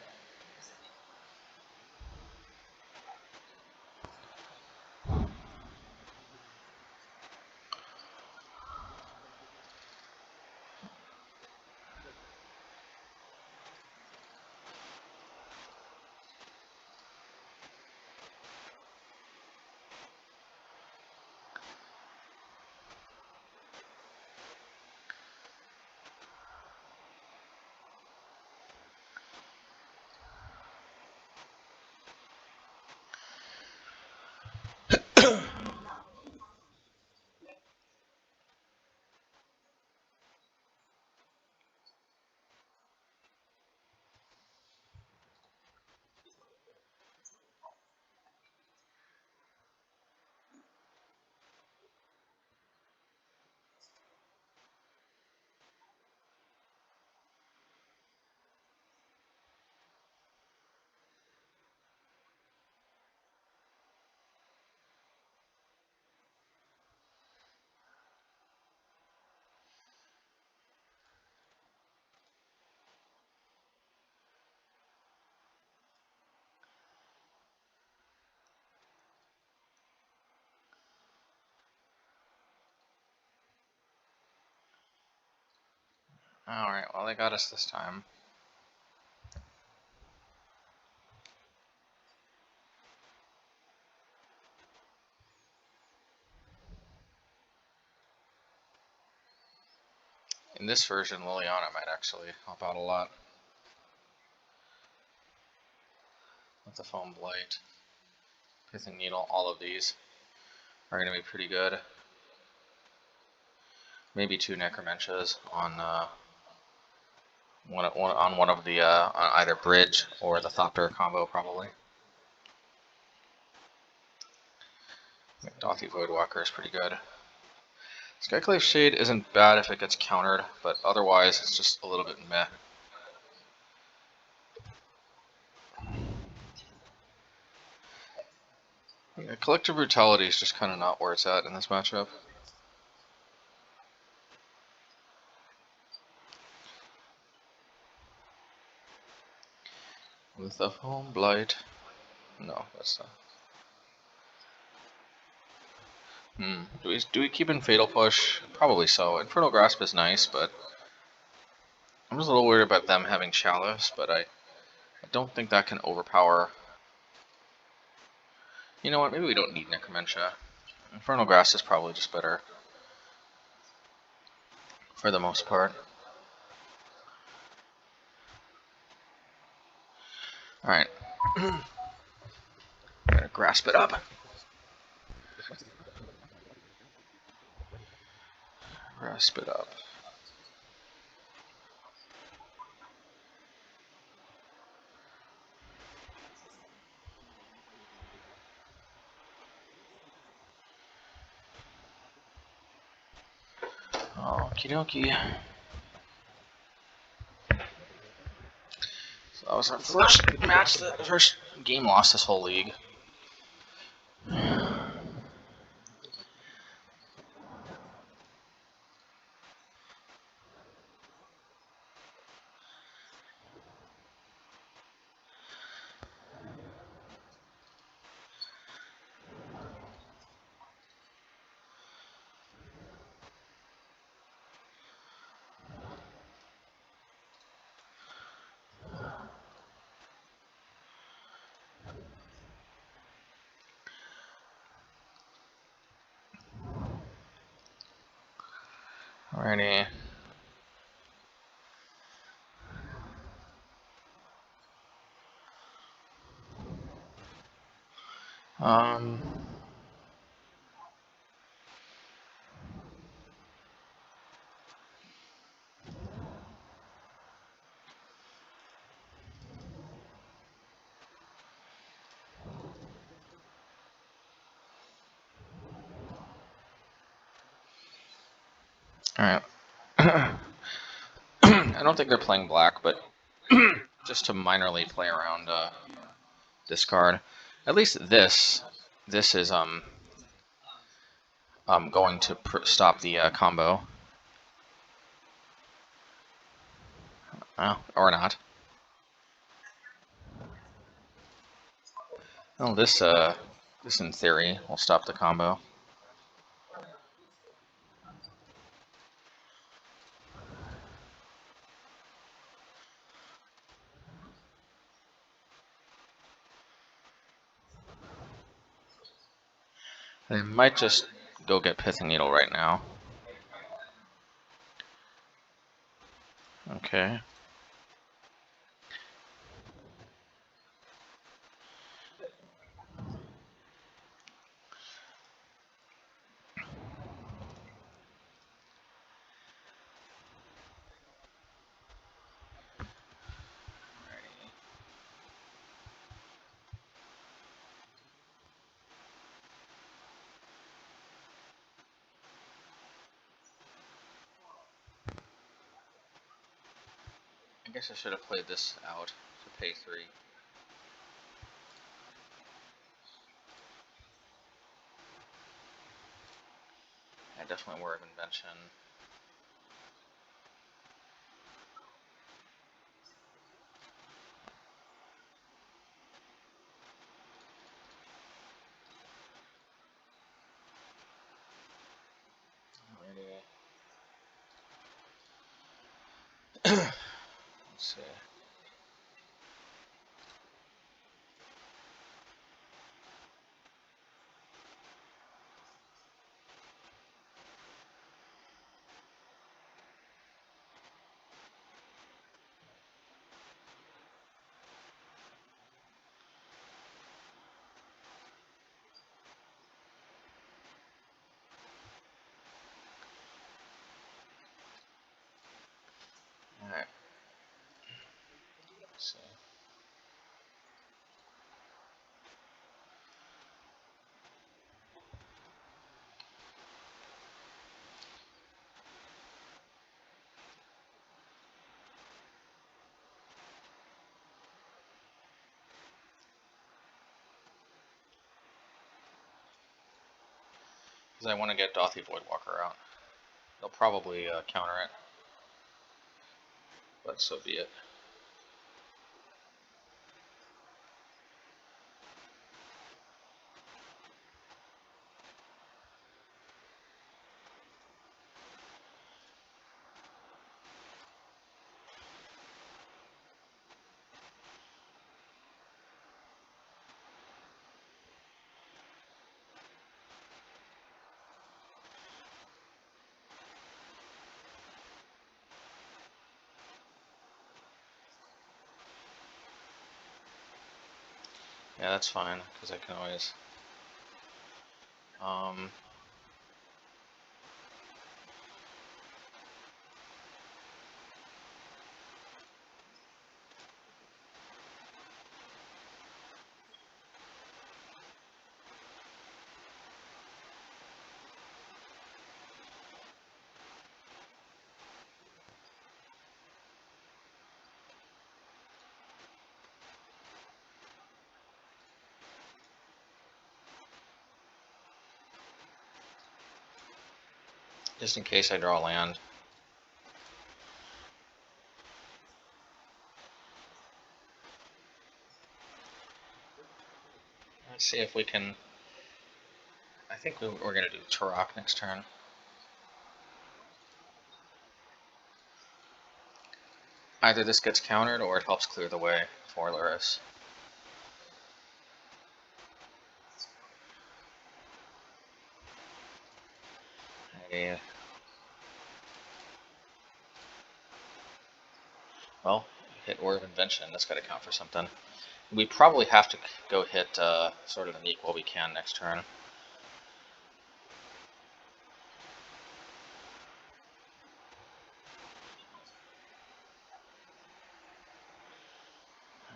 Alright, well they got us this time. In this version, Liliana might actually help out a lot. With the Foam Blight, Pithing Needle, all of these are going to be pretty good. Maybe 2 Necromenches on one of the on either Bridge or the Thopter combo, probably. Dothy Voidwalker is pretty good. Skyclave Shade isn't bad if it gets countered, but otherwise it's just a little bit meh. Yeah, Collective Brutality is just kind of not where it's at in this matchup. With the Foam Blight. No, that's not. Do we keep in Fatal Push? Probably so. Infernal Grasp is nice, but I'm just a little worried about them having Chalice, but I don't think that can overpower. You know what, maybe we don't need Necromentia. Infernal Grasp is probably just better. For the most part. Alright. I'm gonna grasp it up. Grasp it up. Okie dokie. So that was our first match, the first game lost this whole league. Alrighty. Alright. I don't think they're playing black, but just to minorly play around this card. At least this is going to stop the combo. Or not. Well, this in theory will stop the combo. They might just go get Pithing Needle right now. Okay. I guess I should have played this out to pay 3. Yeah, definitely War of Invention. Let's see. Alright. Let's see. Because I want to get Dothy Voidwalker out. They'll probably counter it. But so be it. Yeah, that's fine, because I can always... just in case I draw land. Let's see if we can... I think we're going to do Turok next turn. Either this gets countered or it helps clear the way for Lurrus. Yeah. Well, hit War of Invention. That's got to count for something. We probably have to go hit sort of an equal we can next turn.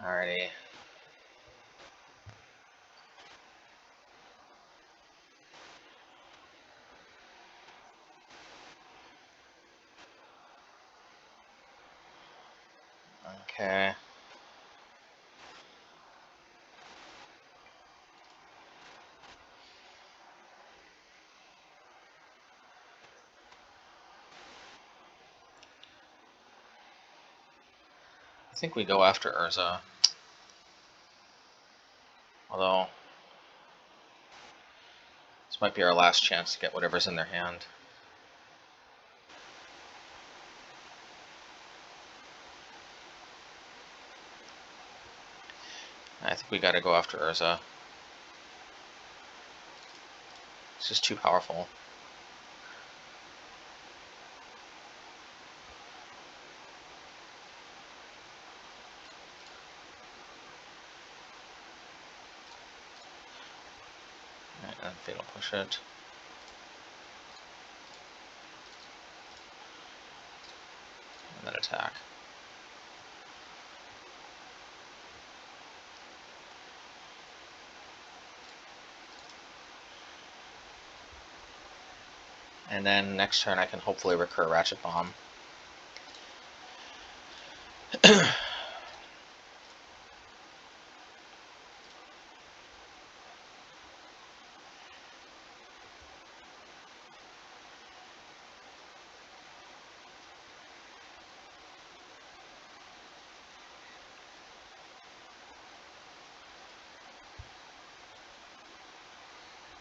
Alrighty. Okay. think we go after Whirza. Although, this might be our last chance to get whatever's in their hand. I think we gotta go after Whirza. It's just too powerful. Alright, and Fatal Push it. And then attack. And then next turn I can hopefully recur Ratchet Bomb.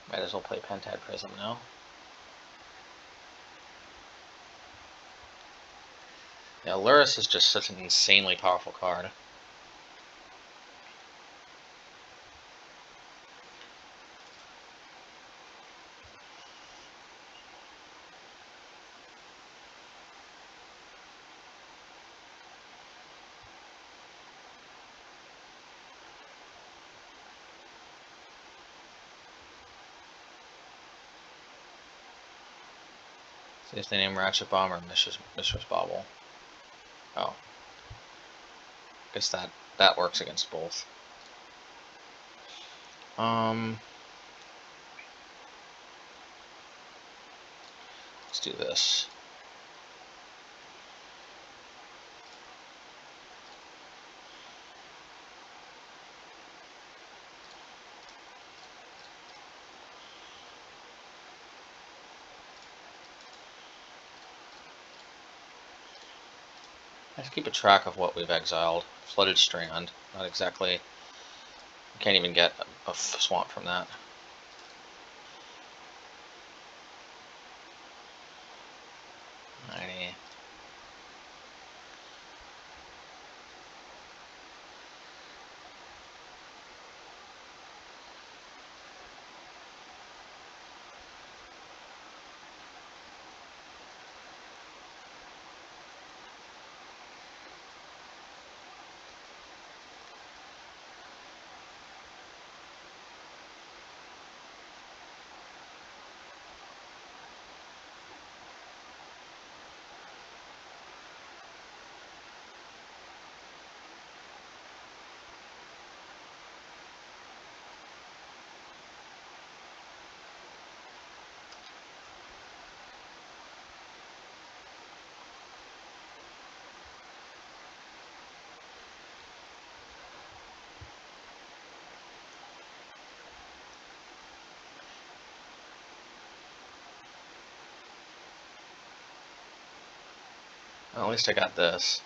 Might as well play Pentad Prism now. Yeah, Lurrus is just such an insanely powerful card. See if they name Ratchet Bomb or Mishra's Bauble. Oh. Guess that works against both. Let's do this. I have to keep a track of what we've exiled. Flooded Strand. Not exactly. You can't even get a swamp from that. Alrighty. Well, at least I got this.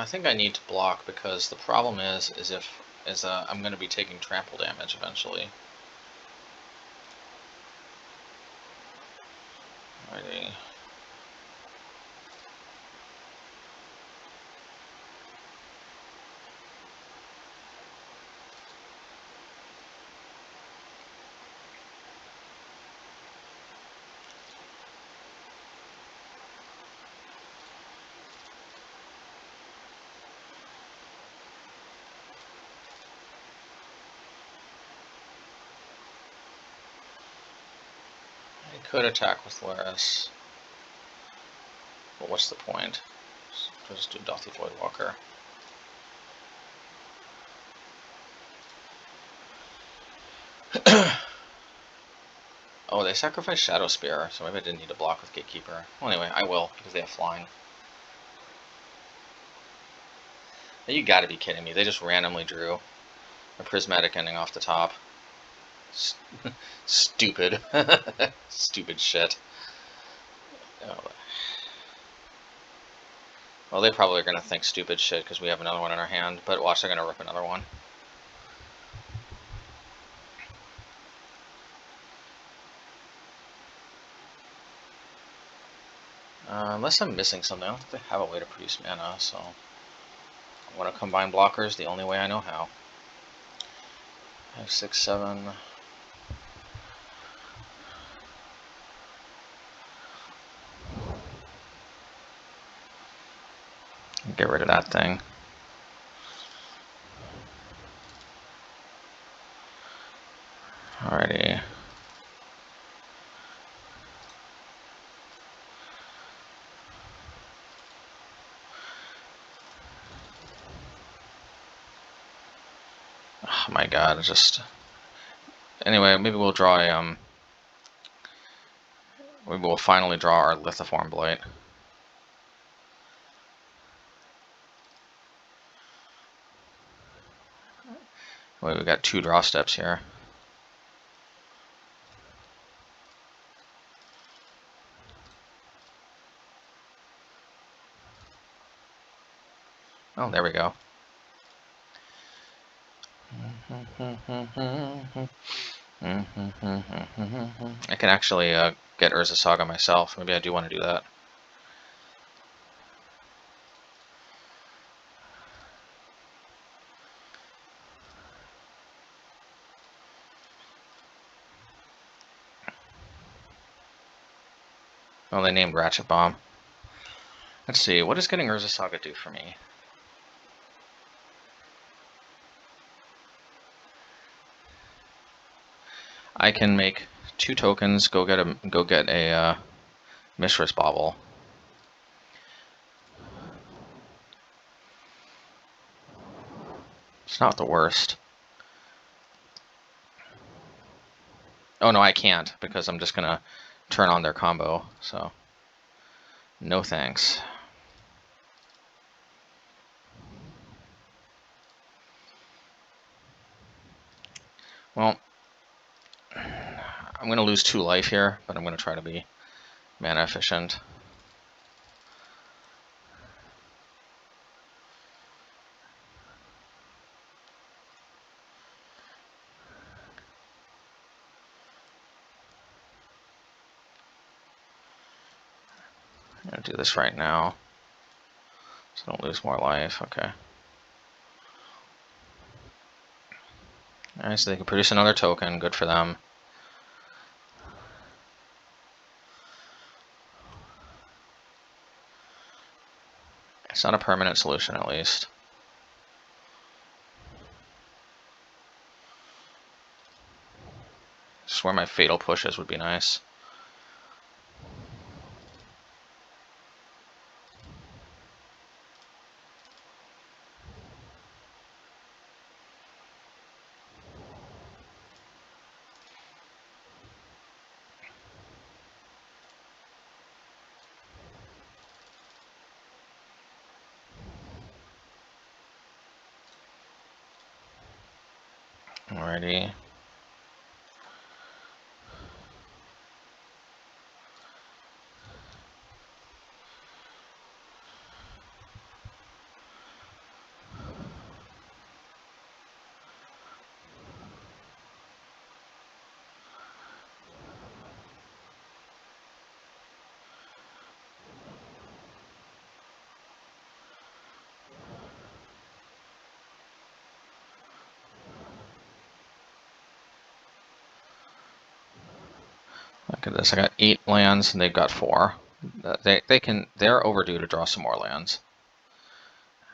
I think I need to block because the problem is I'm going to be taking trample damage eventually. Alrighty. I could attack with Lurrus, but what's the point? I'll just do Dothy Voidwalker. Oh, they sacrificed Shadow Spear, so maybe I didn't need to block with Gatekeeper. Well, anyway, I will, because they have flying. You gotta be kidding me. They just randomly drew a Prismatic Ending off the top. Stupid. Stupid shit. Oh. Well, they probably are going to think stupid shit because we have another one in our hand, but watch, they're going to rip another one. Unless I'm missing something, I don't think they have a way to produce mana, so I want to combine blockers the only way I know how. 5, 6, 7. Get rid of that thing. Alrighty. Oh my god, just... Anyway, maybe we'll draw a, maybe we'll finally draw our Lithiform Blight. Wait, we got 2 draw steps here. Oh, there we go. I can actually get Urza Saga myself. Maybe I do want to do that. Oh, they named Ratchet Bomb. Let's see, what does getting Urza Saga do for me? I can make 2 tokens, go get a Mishra's Bauble. It's not the worst. Oh no, I can't, because I'm just gonna turn on their combo, so no thanks. Well, I'm gonna lose 2 life here, but I'm gonna try to be mana efficient. I'm gonna do this right now, so I don't lose more life. Okay. Alright, so they can produce another token. Good for them. It's not a permanent solution, at least. Just where my fatal pushes would be nice. Alrighty. Look at this. I got 8 lands and they've got 4. They're overdue to draw some more lands.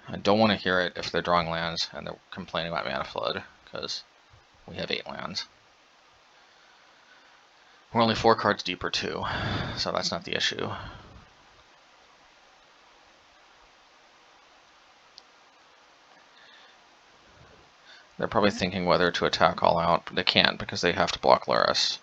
I don't want to hear it if they're drawing lands and they're complaining about mana flood, because we have 8 lands. We're only 4 cards deeper too, so that's not the issue. They're probably thinking whether to attack all out, but they can't because they have to block Lurrus.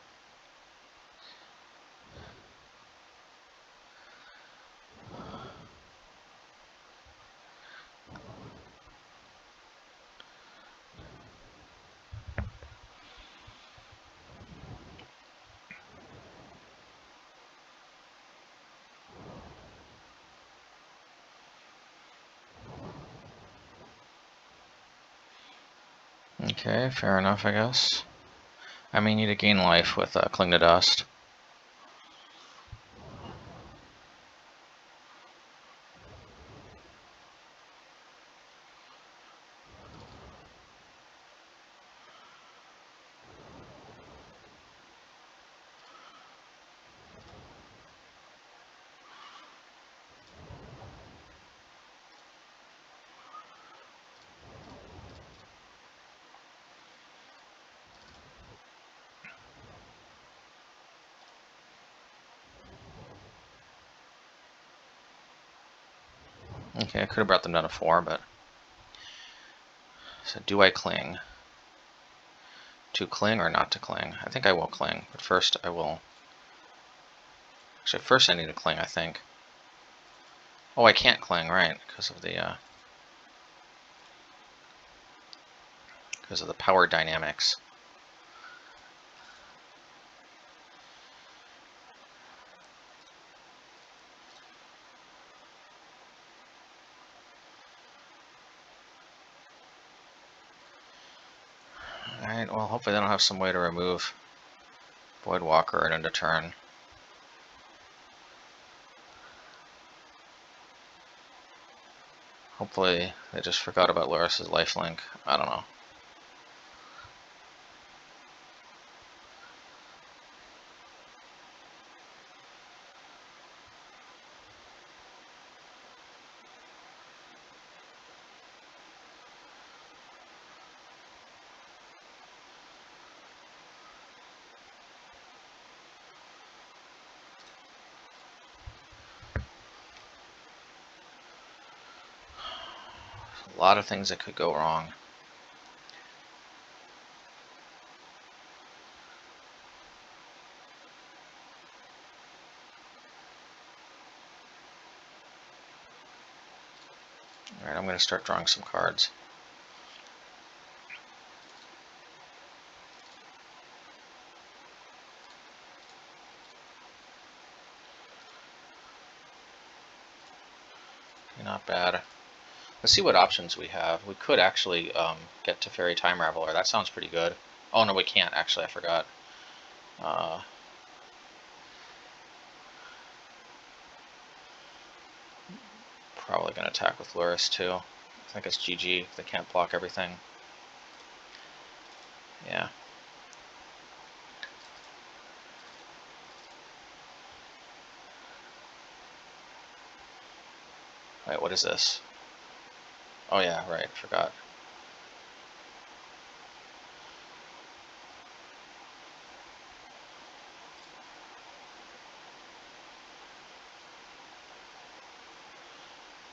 Okay, fair enough, I guess. I may need to gain life with Cling to Dust. Okay, I could have brought them down to 4, but... So do I cling? To cling or not to cling? I think I will cling, but first I will... Actually, first I need to cling, I think. Oh, I can't cling, right, because of the power dynamics. Alright, well, hopefully they don't have some way to remove Voidwalker at end of turn. Hopefully they just forgot about Lurrus' lifelink. I don't know. A lot of things that could go wrong. Alright, I'm going to start drawing some cards. Okay, not bad. Let's see what options we have. We could actually get to Fairy Time Raveler. That sounds pretty good. Oh no, we can't actually. I forgot. Probably going to attack with Lurrus too. I think it's GG if they can't block everything. Yeah. Wait, what is this? Oh yeah, right, forgot.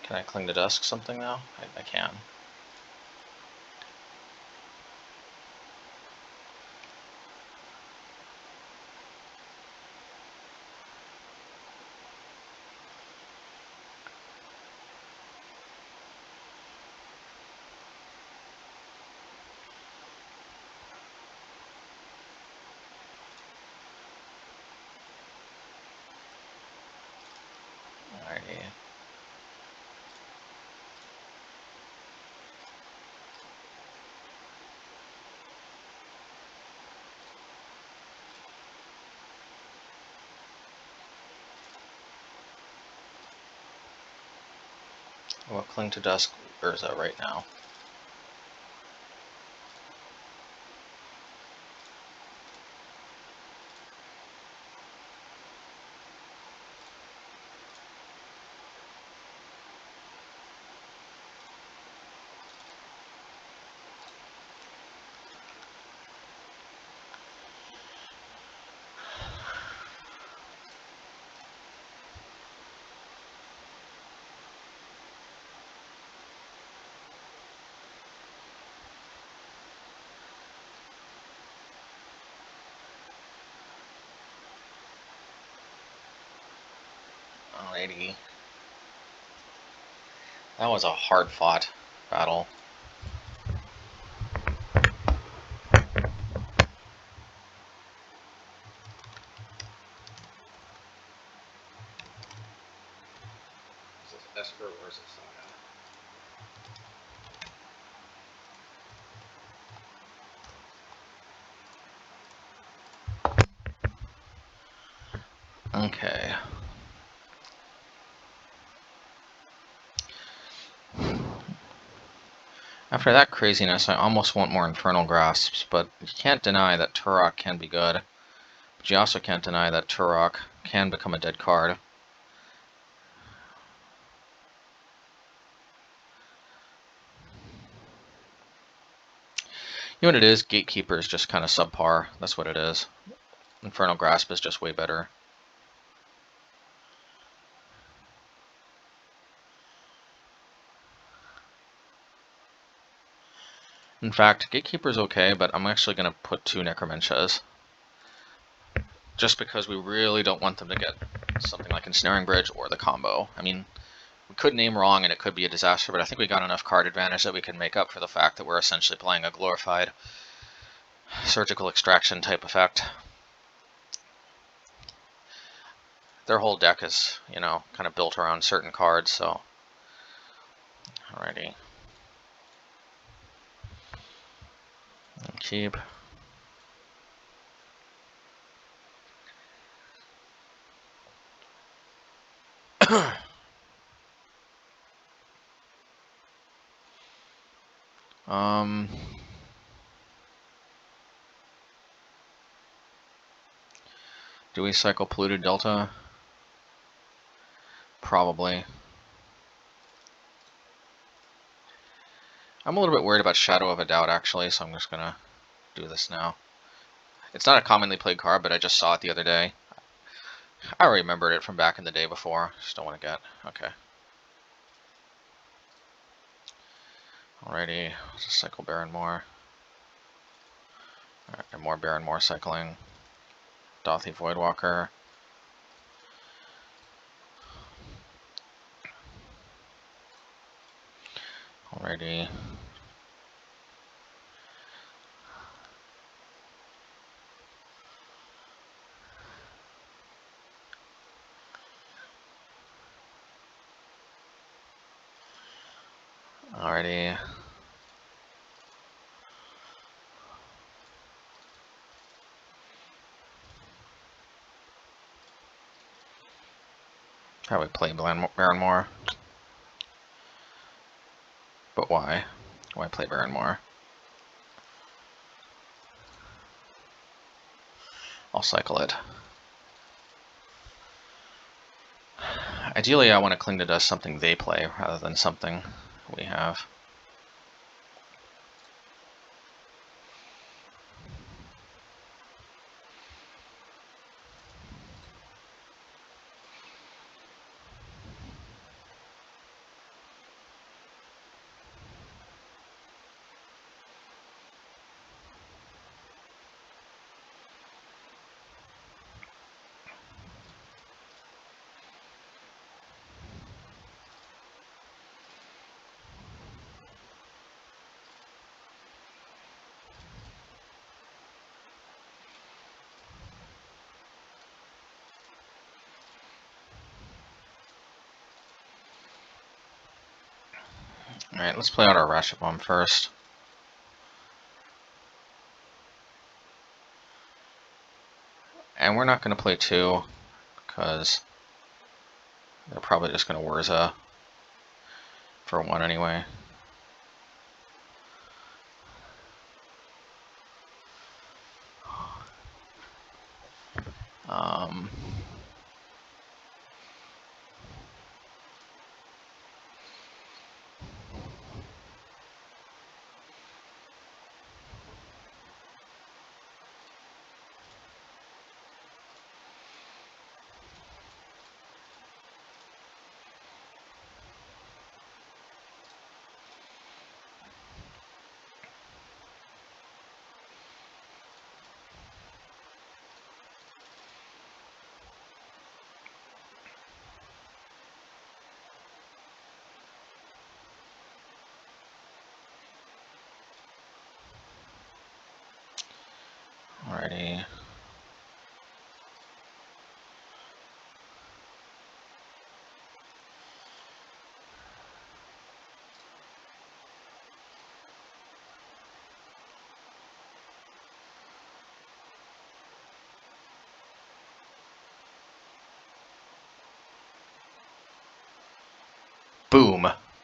Can I Cling to Dusk something now? I can. Alrighty. We'll Cling to Dusk Whirza right now. Alrighty. That was a hard-fought battle. This is Esper versus Saga. Okay. After that craziness, I almost want more Infernal Grasps, but you can't deny that Turok can be good. But you also can't deny that Turok can become a dead card. You know what it is? Gatekeeper is just kind of subpar. That's what it is. Infernal Grasp is just way better. In fact, Gatekeeper's okay, but I'm actually going to put 2 Necromancias. Just because we really don't want them to get something like Ensnaring Bridge or the combo. I mean, we could name wrong and it could be a disaster, but I think we got enough card advantage that we can make up for the fact that we're essentially playing a glorified surgical extraction type effect. Their whole deck is, you know, kind of built around certain cards, so... Alrighty. Keep. Do we cycle Polluted Delta? Probably. I'm a little bit worried about Shadow of a Doubt, actually, so I'm just gonna do this now. It's not a commonly played card, but I just saw it the other day. I remembered it from back in the day before. Just don't want to get... Okay. Alrighty, let's just cycle Barren Moor. Alright, and more Barren Moor cycling. Dothy Voidwalker. Alrighty. Alrighty. How do we play Barren Moor? But why? Why play Barren Moor? I'll cycle it. Ideally, I want to cling to dust something they play rather than something we have. Alright, let's play out our Ratchet Bomb first. And we're not going to play 2, because they're probably just going to Whirza for 1 anyway. Alrighty.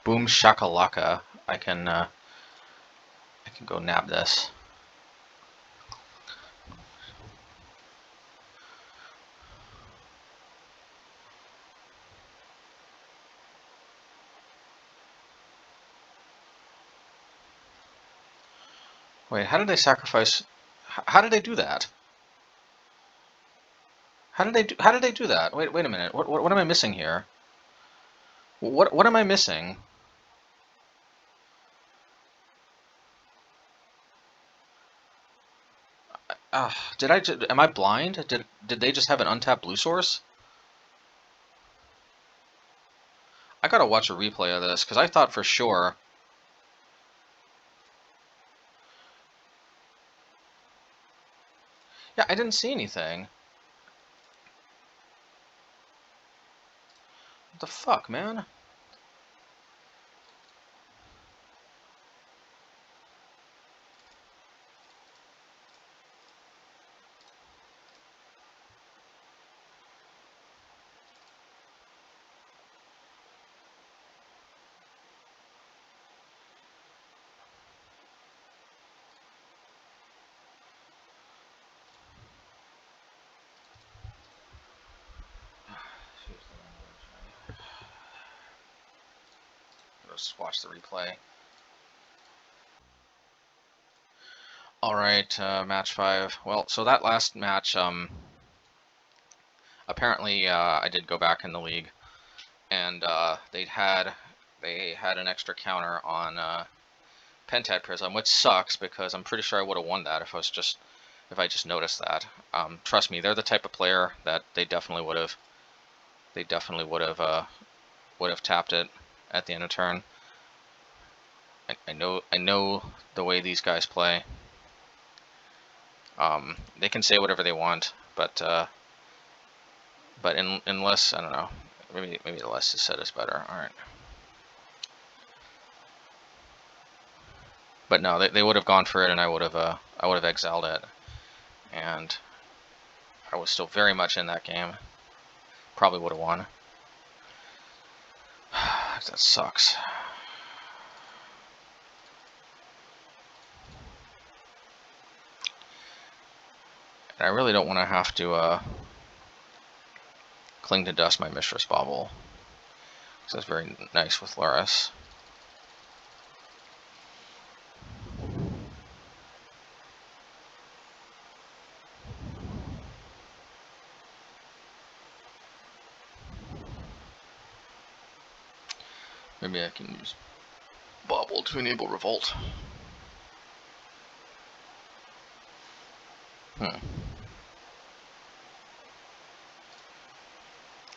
Boom shakalaka. I can go nab this. Wait, how did they sacrifice? How did they do that? How did they do that? Wait a minute. What am I missing here? What am I missing? Am I blind? Did they just have an untapped blue source? I gotta watch a replay of this because I thought for sure. Yeah, I didn't see anything. What the fuck, man? Let's watch the replay. Alright, match 5. Well, so that last match, apparently I did go back in the league, and they had an extra counter on Pentad Prism, which sucks because I'm pretty sure I would have won that if I just noticed that. Trust me, they're the type of player that they definitely would have tapped it at the end of turn. I know the way these guys play. They can say whatever they want, but unless, I don't know, maybe the less is said is better. All right. But no, they would have gone for it, and I would have exiled it, and I was still very much in that game. Probably would have won. That sucks. And I really don't want to have to cling to dust my Mishra's Bauble, because that's very nice with Lurrus. Maybe I can use Bauble to enable Revolt.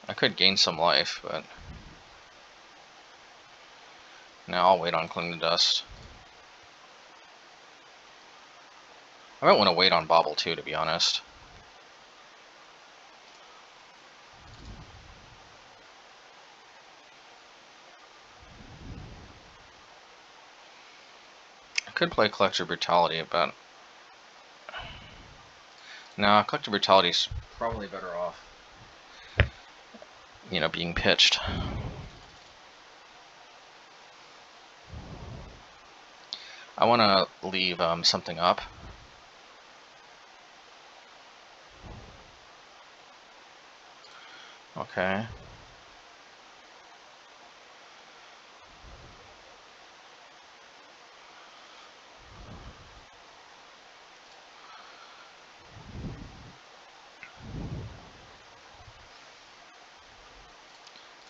I could gain some life, but now I'll wait on Cling to Dust. I might want to wait on Bauble too, to be honest. I could play Collector Brutality, but no, Collector Brutality's probably better off, you know, being pitched. I want to leave something up. Okay.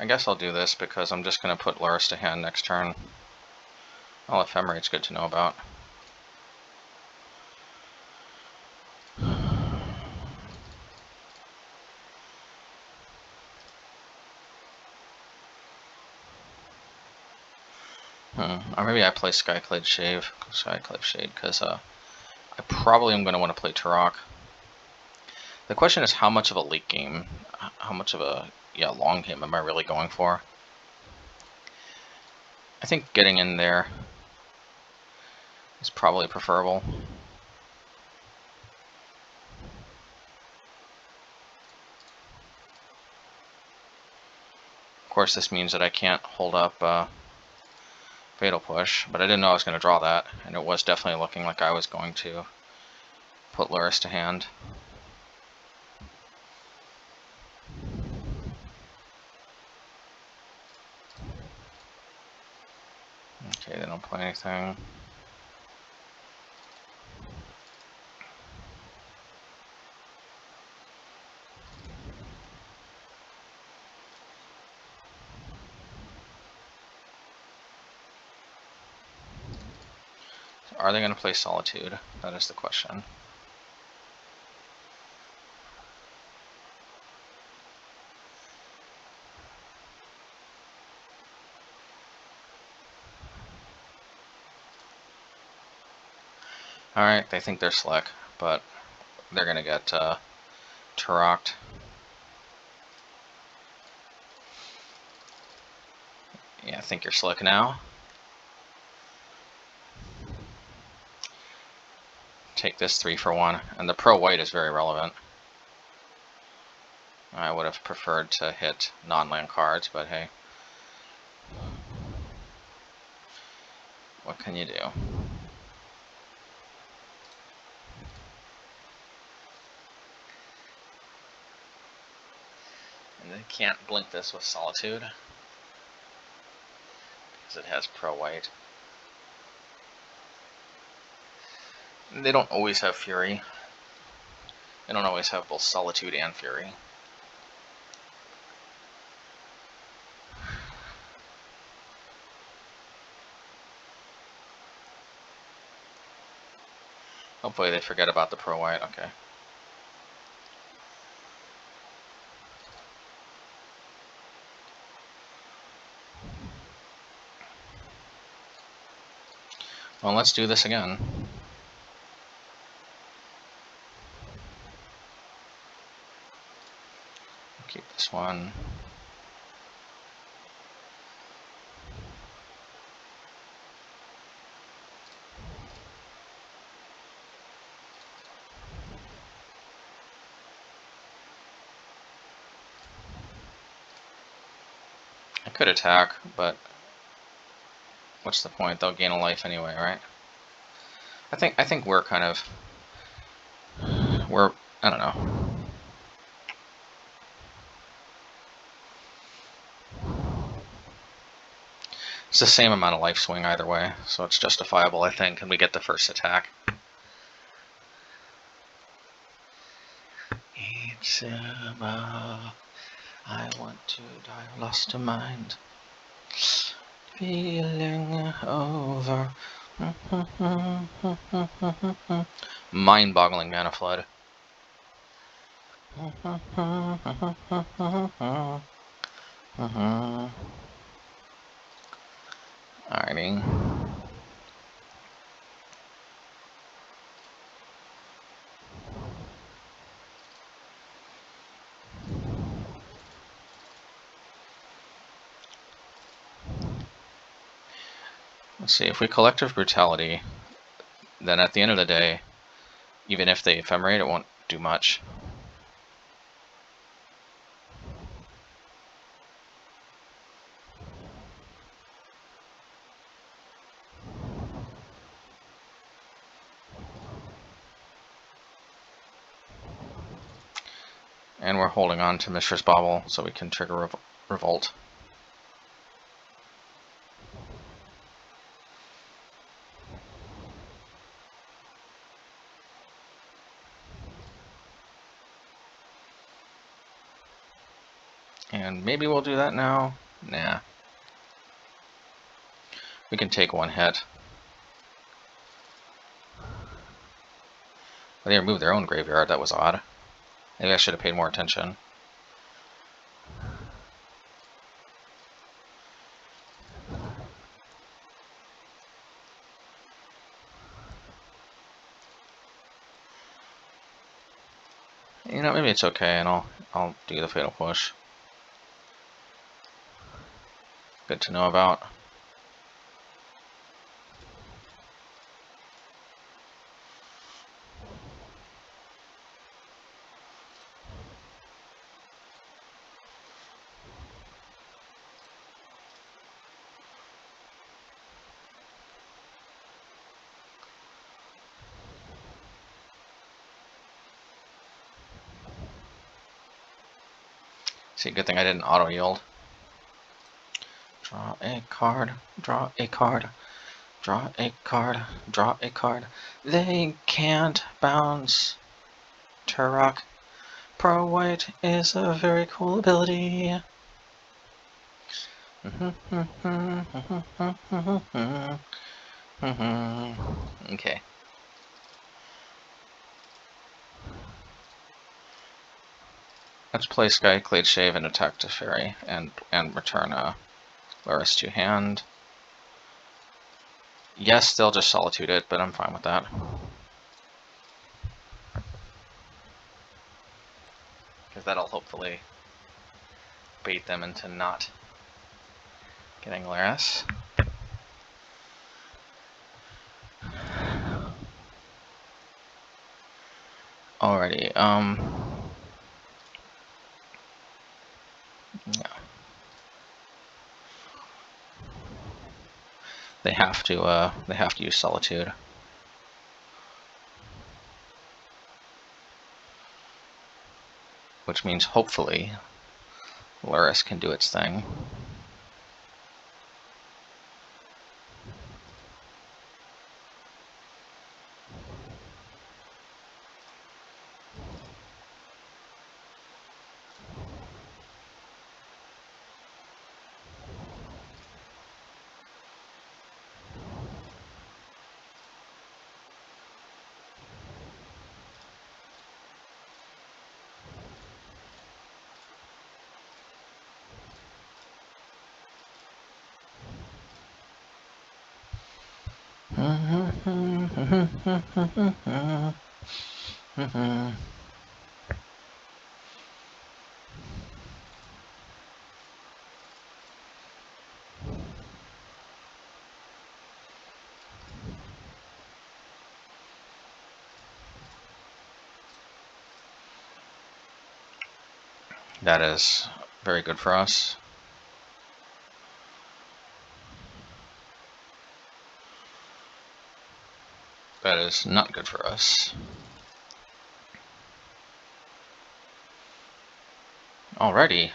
I guess I'll do this because I'm just going to put Lurrus to hand next turn. Oh, Ephemerate's good to know about. Or maybe I play Skyclad Shade, because I probably am going to want to play Turok. The question is how much of a late game, how much of a long game am I really going for? I think getting in there is probably preferable. Of course, this means that I can't hold up Fatal Push, but I didn't know I was going to draw that, and it was definitely looking like I was going to put Lurrus to hand. Okay, they don't play anything. Are they going to play Solitude? That is the question. Alright, they think they're slick, but they're going to get Turoked. Yeah, I think you're slick now. Take this 3 for 1, and the pro white is very relevant. I would have preferred to hit non-land cards, but hey. What can you do? And they can't blink this with Solitude, because it has pro white. They don't always have Fury. They don't always have both Solitude and Fury. Hopefully they forget about the pro white. Okay. Well, let's do this again. Keep this one. I could attack, but what's the point? They'll gain a life anyway, right? I think we're kind of I don't know. It's the same amount of life swing either way, so it's justifiable, I think, and we get the first attack. It's I want to die, lost to mind. Feeling over. Mind-boggling mana flood. Alrighty. Let's see, if we Collective Brutality, then at the end of the day, even if they Ephemerate, it won't do much. And we're holding on to Mishra's Bauble, so we can trigger Revolt. And maybe we'll do that now? Nah. We can take one hit. They removed their own graveyard, that was odd. Maybe I should have paid more attention. You know, maybe it's okay, and I'll do the Fatal Push. Good to know about. See, good thing I didn't auto-yield. Draw a card, draw a card, draw a card, draw a card. They can't bounce. Turok. Pro White is a very cool ability. Okay. Let's play Skyclade Shave and attack Teferi and return a Lurrus to hand. Yes, they'll just Solitude it, but I'm fine with that. Because that'll hopefully bait them into not getting Lurrus. Alrighty, yeah. They have to use Solitude. Which means hopefully Lurrus can do its thing. That is very good for us. That is not good for us. Alrighty.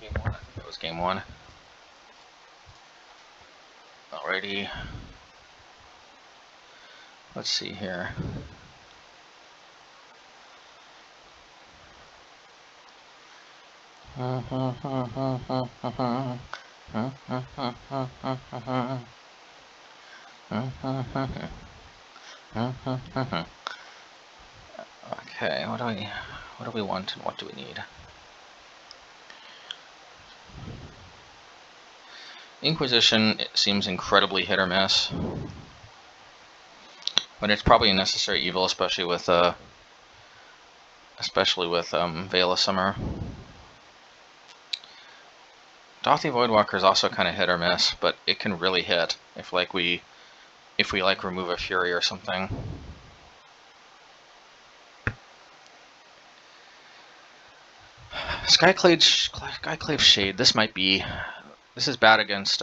Game 1, I think that was game 1. Alrighty. Let's see here. Okay, what do we want and what do we need? Inquisition, it seems incredibly hit or miss, but it's probably a necessary evil, especially with Veil of Summer. Dauthi Voidwalker is also kind of hit or miss, but it can really hit if we remove a Fury or something. Skyclave Shade. This is bad against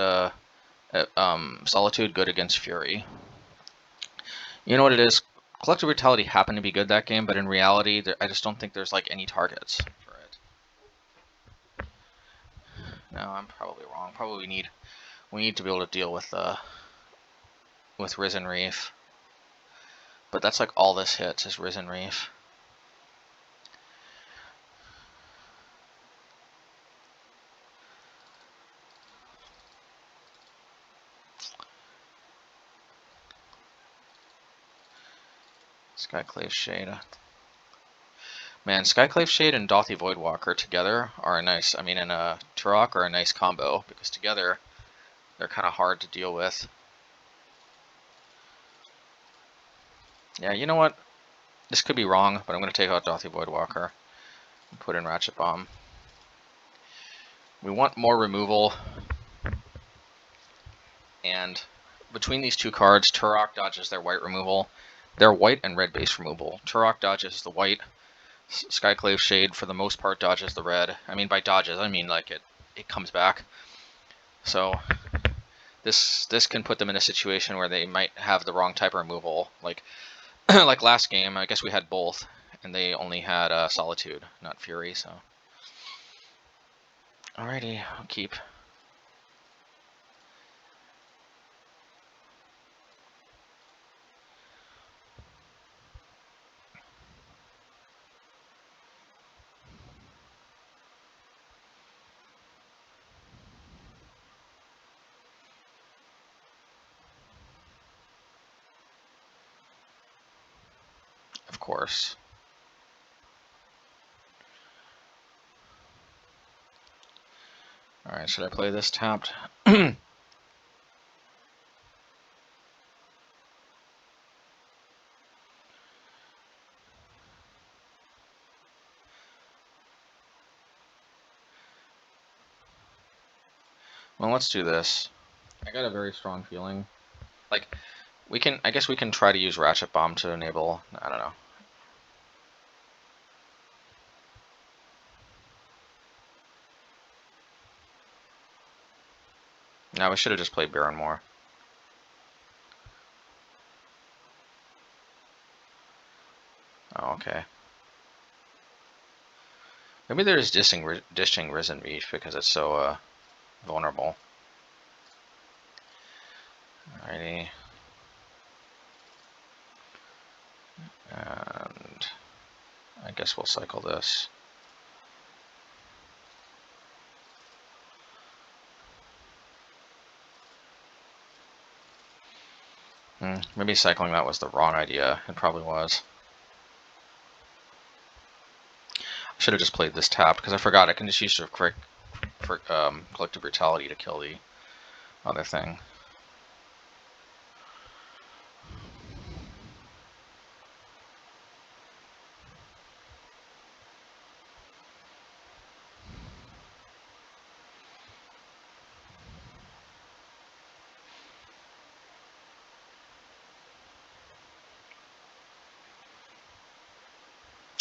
Solitude, good against Fury. You know what it is? Collective Brutality happened to be good that game, but in reality, I just don't think there's like any targets for it. No, I'm probably wrong. Probably we need to be able to deal with Risen Reef. But that's like all this hits is Risen Reef. Skyclave Shade. Man, Skyclave Shade and Dauthi Voidwalker together are a nice, and Turok are a nice combo, because together they're kind of hard to deal with. Yeah, you know what? This could be wrong, but I'm going to take out Dauthi Voidwalker and put in Ratchet Bomb. We want more removal, and between these two cards, Turok dodges their white removal. They're white and red base removal. Turok dodges the white. Skyclave Shade, for the most part, dodges the red. I mean, by dodges, I mean like it comes back. So This can put them in a situation where they might have the wrong type of removal. Like like last game, I guess we had both, and they only had Solitude, not Fury. So, alrighty, I'll keep. Of course. Alright, should I play this tapped? Well, let's do this. I got a very strong feeling. Like, I guess we can try to use Ratchet Bomb to enable, I don't know. No, we should have just played Barren Moor. Oh, okay. Maybe they're just dishing Risen Reef because it's so vulnerable. Alrighty. And I guess we'll cycle this. Maybe cycling that was the wrong idea. It probably was. I should have just played this tapped because I forgot I can just use Collective Brutality to kill the other thing.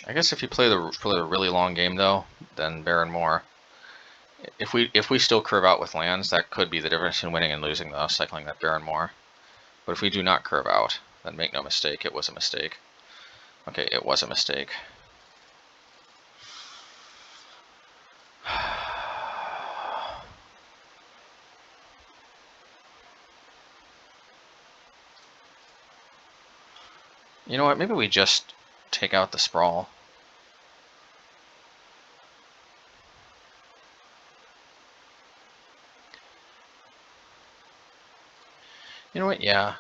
I guess if you play for the really long game though, then Barren Moor. If we still curve out with lands, that could be the difference in winning and losing though, cycling that Barren Moor. But if we do not curve out, then make no mistake, it was a mistake. Okay, it was a mistake. You know what, maybe we just take out the Sprawl. You know what, yeah.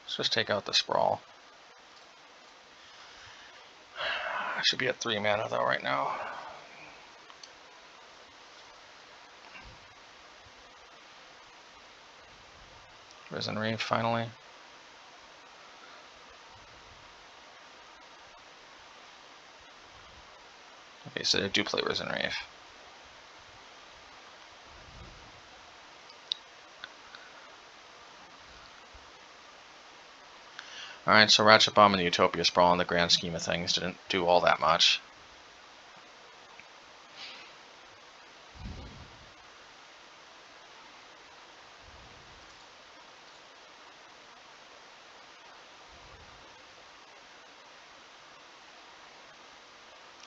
Let's just take out the Sprawl. I should be at 3 mana though right now. Risen Reef finally. Okay, so I do play Risen Reef. Alright, so Ratchet Bomb and the Utopia Sprawl in the grand scheme of things didn't do all that much.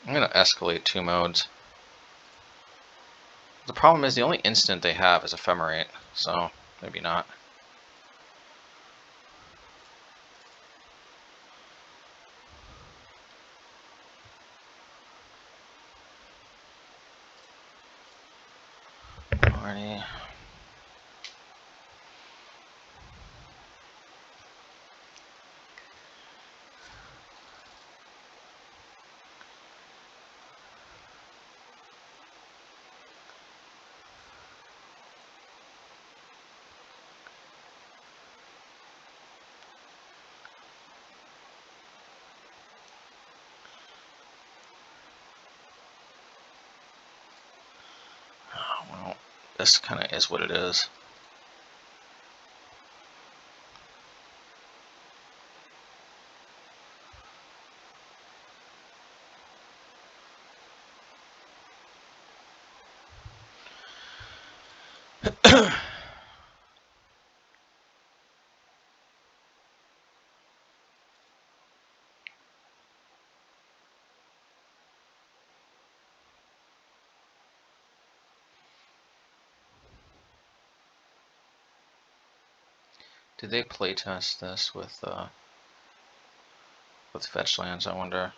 I'm going to escalate 2 modes. The problem is the only instant they have is Ephemerate, so maybe not. Alrighty. Well, this kind of is what it is. Did they playtest this with fetch lands, I wonder?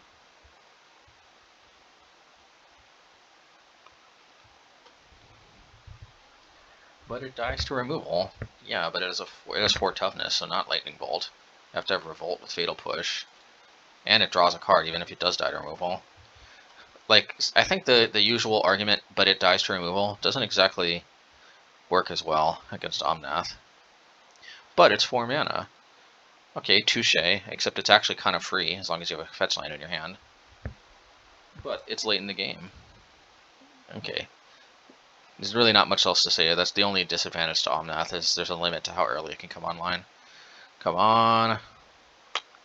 But it dies to removal. Yeah, but it has 4 toughness, so not Lightning Bolt. You have to have Revolt with Fatal Push. And it draws a card even if it does die to removal. Like, I think the usual argument, but it dies to removal, doesn't exactly work as well against Omnath. But it's 4 mana. Okay, touche, except it's actually kind of free as long as you have a fetch land in your hand. But it's late in the game. Okay. There's really not much else to say. That's the only disadvantage to Omnath, is there's a limit to how early it can come online. Come on.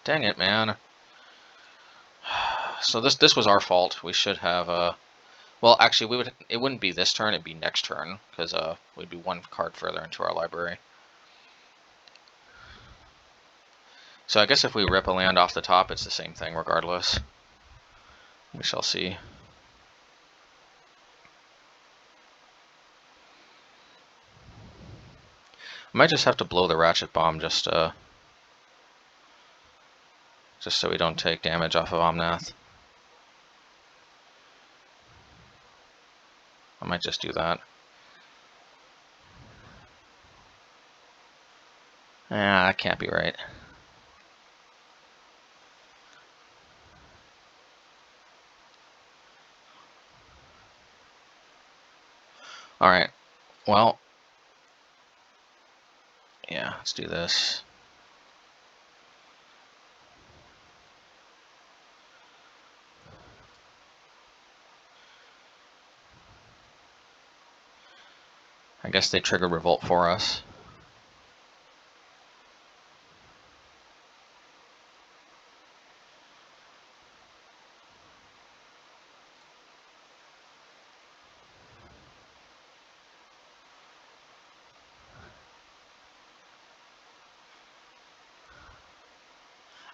Dang it, man. So this was our fault. We should have well, actually, it wouldn't be this turn, it'd be next turn, because we'd be 1 card further into our library. So I guess if we rip a land off the top, it's the same thing regardless. We shall see. I might just have to blow the Ratchet Bomb just so we don't take damage off of Omnath. I might just do that. Ah, that can't be right. Alright, well, yeah, let's do this. I guess they triggered Revolt for us.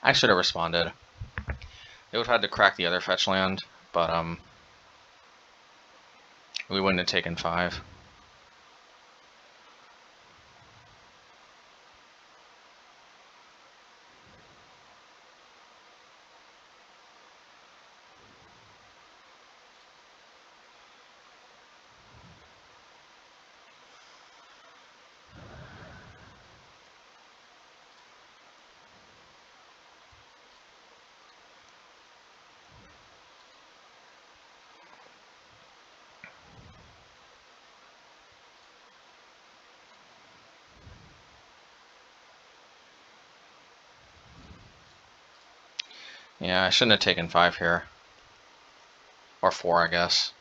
I should have responded. They would have had to crack the other fetch land, but we wouldn't have taken 5. Yeah, I shouldn't have taken 5 here. Or 4, I guess.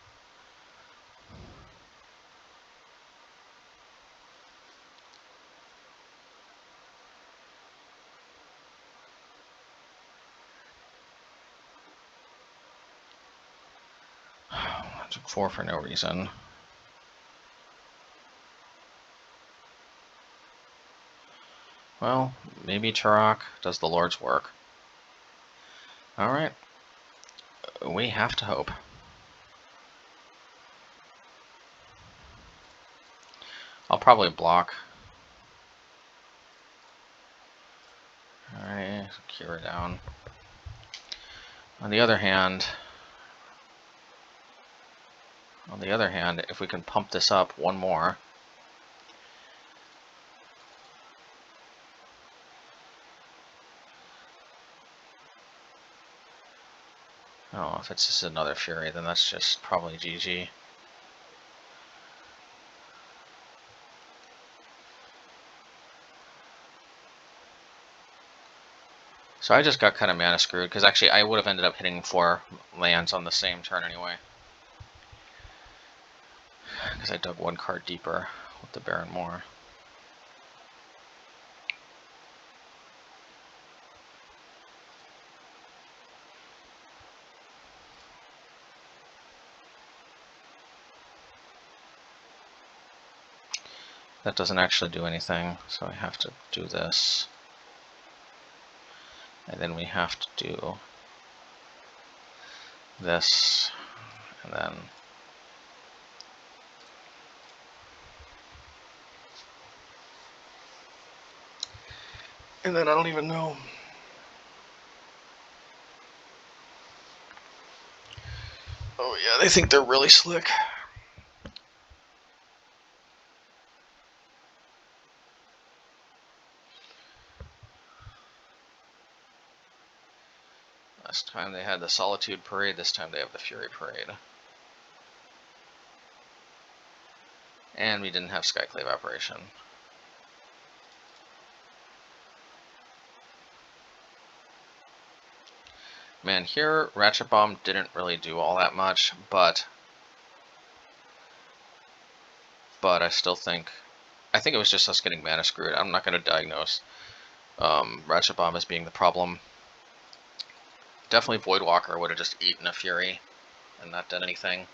I took 4 for no reason. Well, maybe Turok does the Lord's work. Alright. We have to hope. I'll probably block. Alright, Kira down. On the other hand, if we can pump this up 1 more. Oh, if it's just another Fury, then that's just probably GG. So I just got kind of mana screwed, because actually I would have ended up hitting 4 lands on the same turn anyway. Because I dug 1 card deeper with the Barren Moor. That doesn't actually do anything, so I have to do this. And then we have to do this, and then I don't even know. Oh yeah, they think they're really slick. Last time they had the Solitude Parade, this time they have the Fury Parade. And we didn't have Skyclave Operation. Man, here Ratchet Bomb didn't really do all that much, but I still think, I think it was just us getting mana screwed. I'm not going to diagnose Ratchet Bomb as being the problem. Definitely Voidwalker would have just eaten a Fury and not done anything.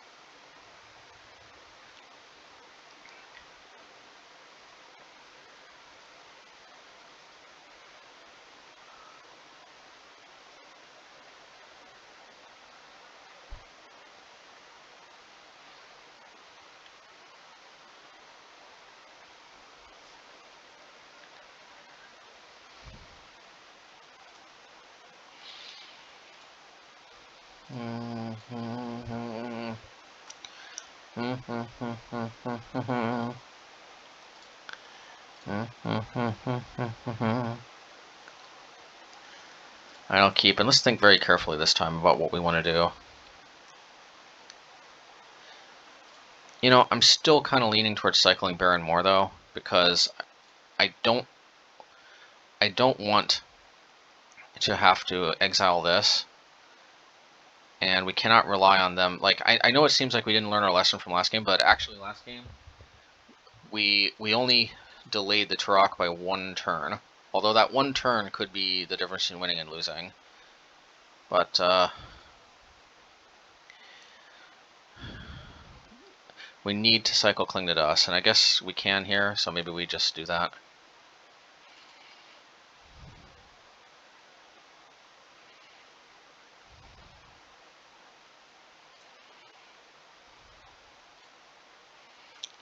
I'll keep, and let's think very carefully this time about what we want to do. You know, I'm still kind of leaning towards cycling Barren Moor though, because I don't want to have to exile this, and we cannot rely on them. Like, I know it seems like we didn't learn our lesson from last game, but actually last game we only delayed the Turok by 1 turn. Although that 1 turn could be the difference in winning and losing. But we need to cycle Cling to Dust, and I guess we can here, so maybe we just do that.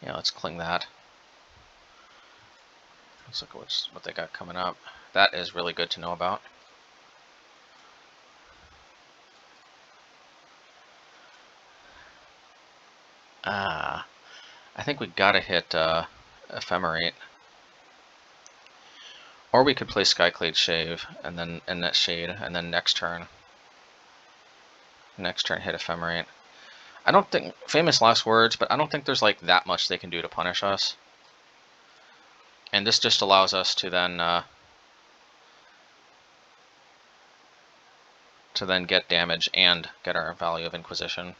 Yeah, let's Cling that. Let's look at what they got coming up. That is really good to know about. I think we gotta hit Ephemerate. Or we could play Skyclade Shave, and then that Shade, and then next turn hit Ephemerate. I don't think, famous last words, but I don't think there's like that much they can do to punish us. And this just allows us to then get damage and get our value of Inquisition.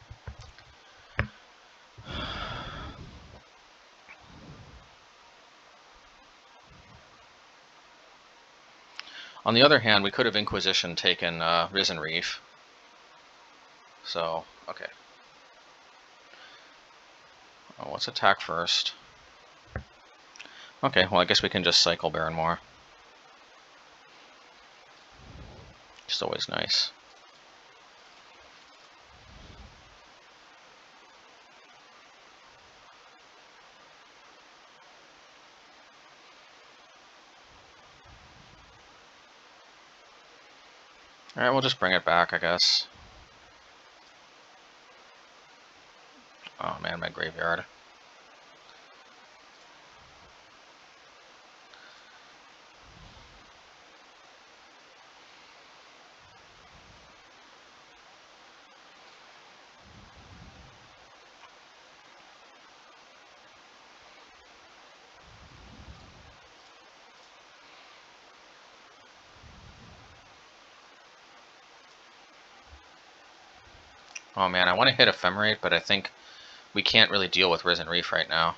On the other hand, we could have Inquisition taken Risen Reef. So, okay. Oh, let's attack first. Okay, well I guess we can just cycle Barren Moor. Just always nice. Alright, we'll just bring it back, I guess. Oh man, my graveyard. Oh man, I want to hit Ephemerate, but I think we can't really deal with Risen Reef right now.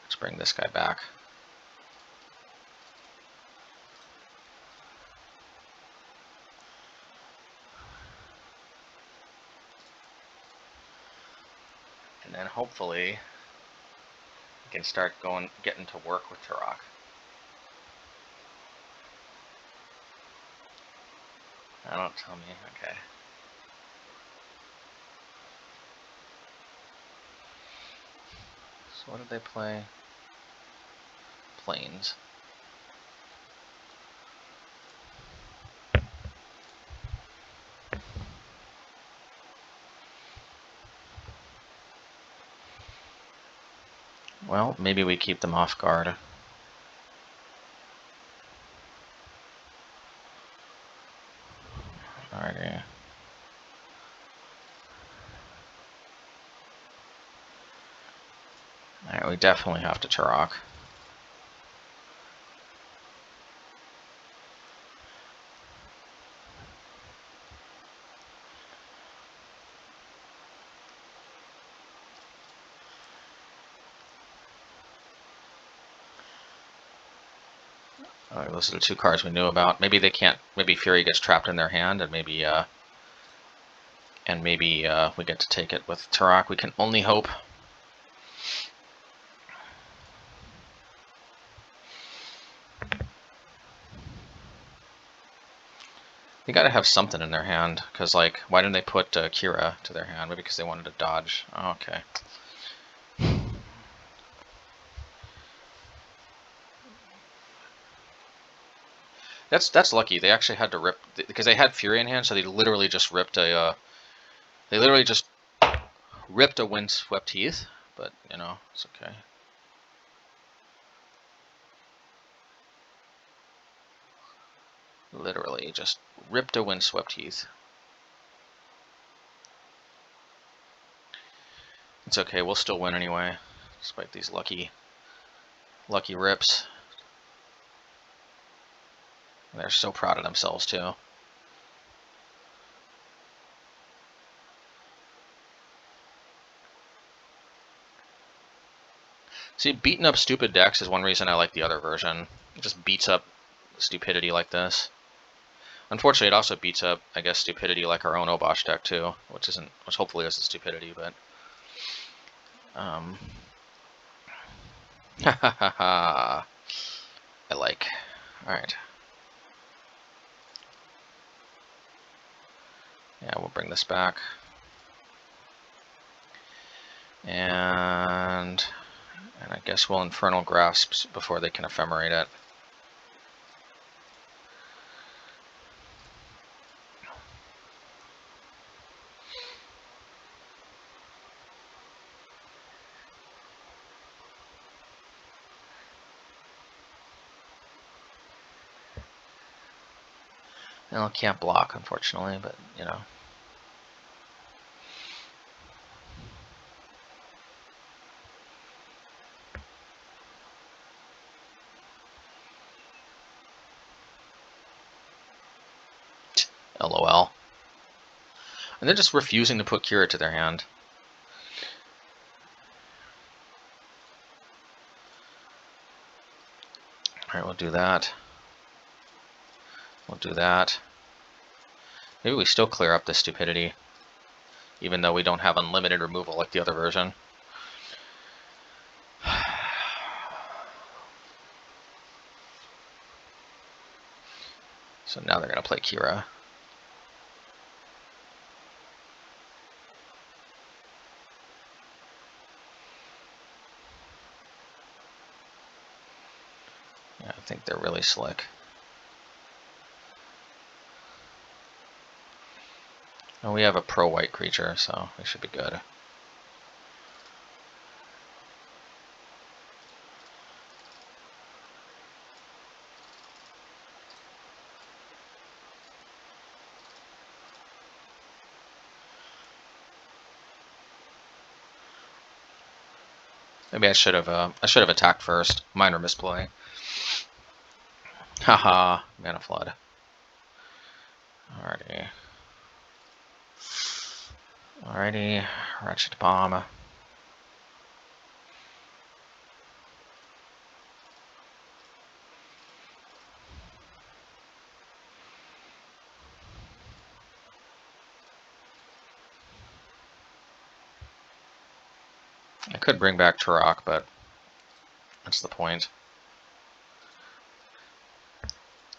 Let's bring this guy back. hopefully we can start getting to work with Turok. Don't tell me. Okay. So what did they play? Plains. Well, maybe we keep them off guard. Alrighty. Alright, we definitely have to Turok. Alright, those are the two cards we knew about. Maybe they can't. Maybe Fury gets trapped in their hand, and maybe we get to take it with Turok. We can only hope. They gotta have something in their hand, because, like, why didn't they put Kira to their hand? Maybe because they wanted to dodge. Oh, okay. That's lucky. They actually had to rip, because they had Fury in hand, so they literally just ripped a Windswept Heath. But you know, it's okay. Literally just ripped a Windswept Heath. It's okay. We'll still win anyway, despite these lucky rips. They're so proud of themselves too. See, beating up stupid decks is one reason I like the other version. It just beats up stupidity like this. Unfortunately, it also beats up, I guess, stupidity like our own Obosh deck too, which hopefully isn't stupidity, but I like. Alright. Yeah, we'll bring this back. And I guess we'll Infernal Grasp before they can Ephemerate it. Well, can't block, unfortunately, but, you know. LOL. And they're just refusing to put Kira to their hand. Alright, we'll do that. We'll do that. Maybe we still clear up this stupidity, even though we don't have unlimited removal like the other version. So now they're going to play Kira. Yeah, I think they're really slick. And we have a pro-white creature, so we should be good. Maybe I should have attacked first. Minor misplay. Haha, Mana Flood. Alrighty. Alrighty, Ratchet Bomb. I could bring back Turok, but that's the point.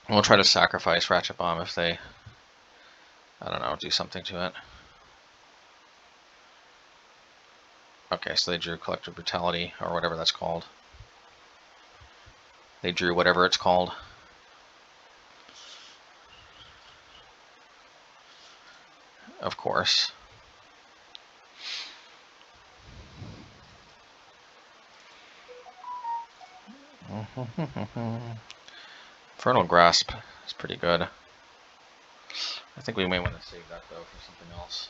We'll try to sacrifice Ratchet Bomb if they, I don't know, do something to it. Okay, so they drew Collective Brutality, or whatever that's called. They drew whatever it's called. Of course. Infernal Grasp is pretty good. I think we may want to save that, though, for something else.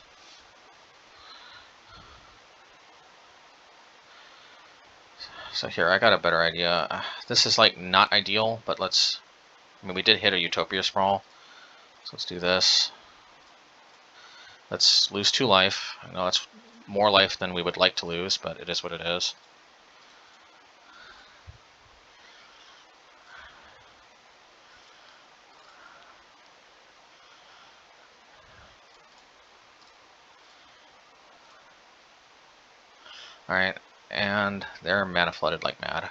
So here, I got a better idea. This is, like, not ideal, but let's... I mean, we did hit a Utopia Sprawl, so let's do this. Let's lose 2 life. I know that's more life than we would like to lose, but it is what it is. Alright, and they're mana flooded like mad.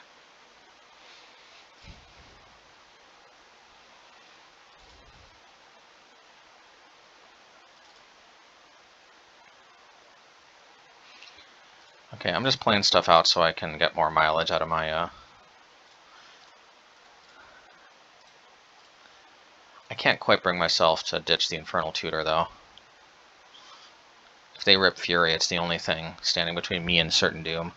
Okay, I'm just playing stuff out so I can get more mileage out of my... I can't quite bring myself to ditch the Infernal Tutor, though. If they rip Fury, it's the only thing standing between me and certain doom.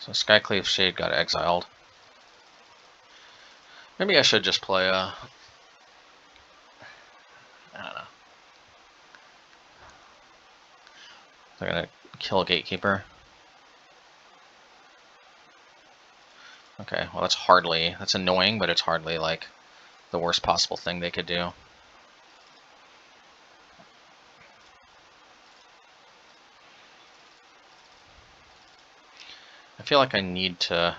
So Skyclave Shade got exiled. Maybe I should just play I don't know. They're gonna kill Gatekeeper. Okay, well that's annoying, but it's hardly like the worst possible thing they could do. I feel like I need to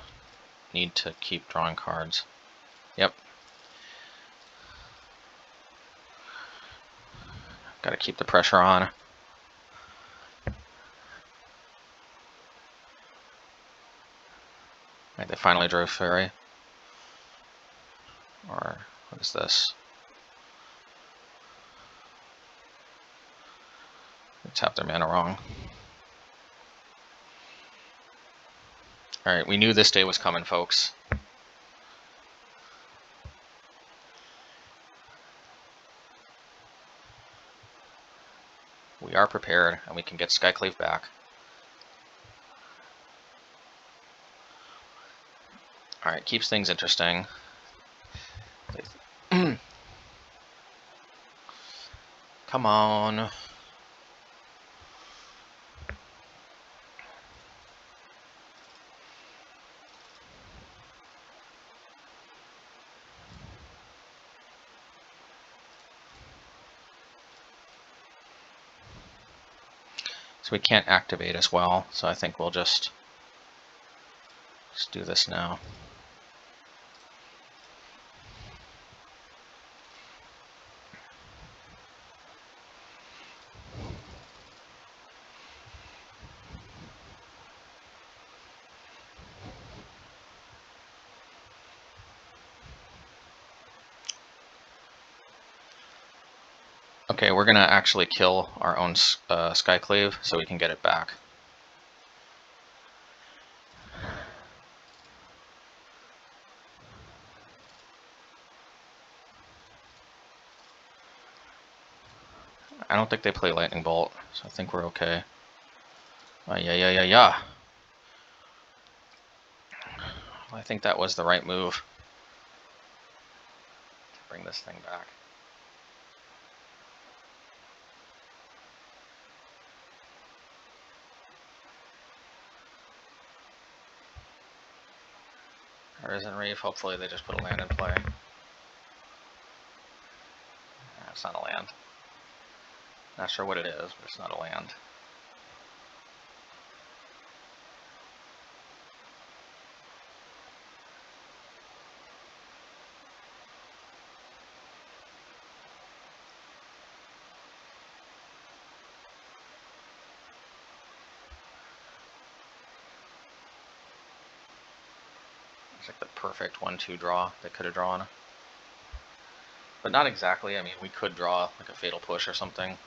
keep drawing cards. Yep. Gotta keep the pressure on. Right, they finally drew Fairy. Or what is this? They tapped their mana wrong. Alright, we knew this day was coming, folks. We are prepared, and we can get Skyclave back. Alright, keeps things interesting. Come on. So we can't activate as well, so I think we'll just do this now. Okay, we're gonna actually kill our own Skyclave so we can get it back. I don't think they play Lightning Bolt, so I think we're okay. Yeah. I think that was the right move. Bring this thing back. Arisen Reef, hopefully they just put a land in play. It's not a land. Not sure what it is, but it's not a land. It's like the perfect 1-2 draw they could have drawn. But not exactly. I mean, we could draw like a Fatal Push or something.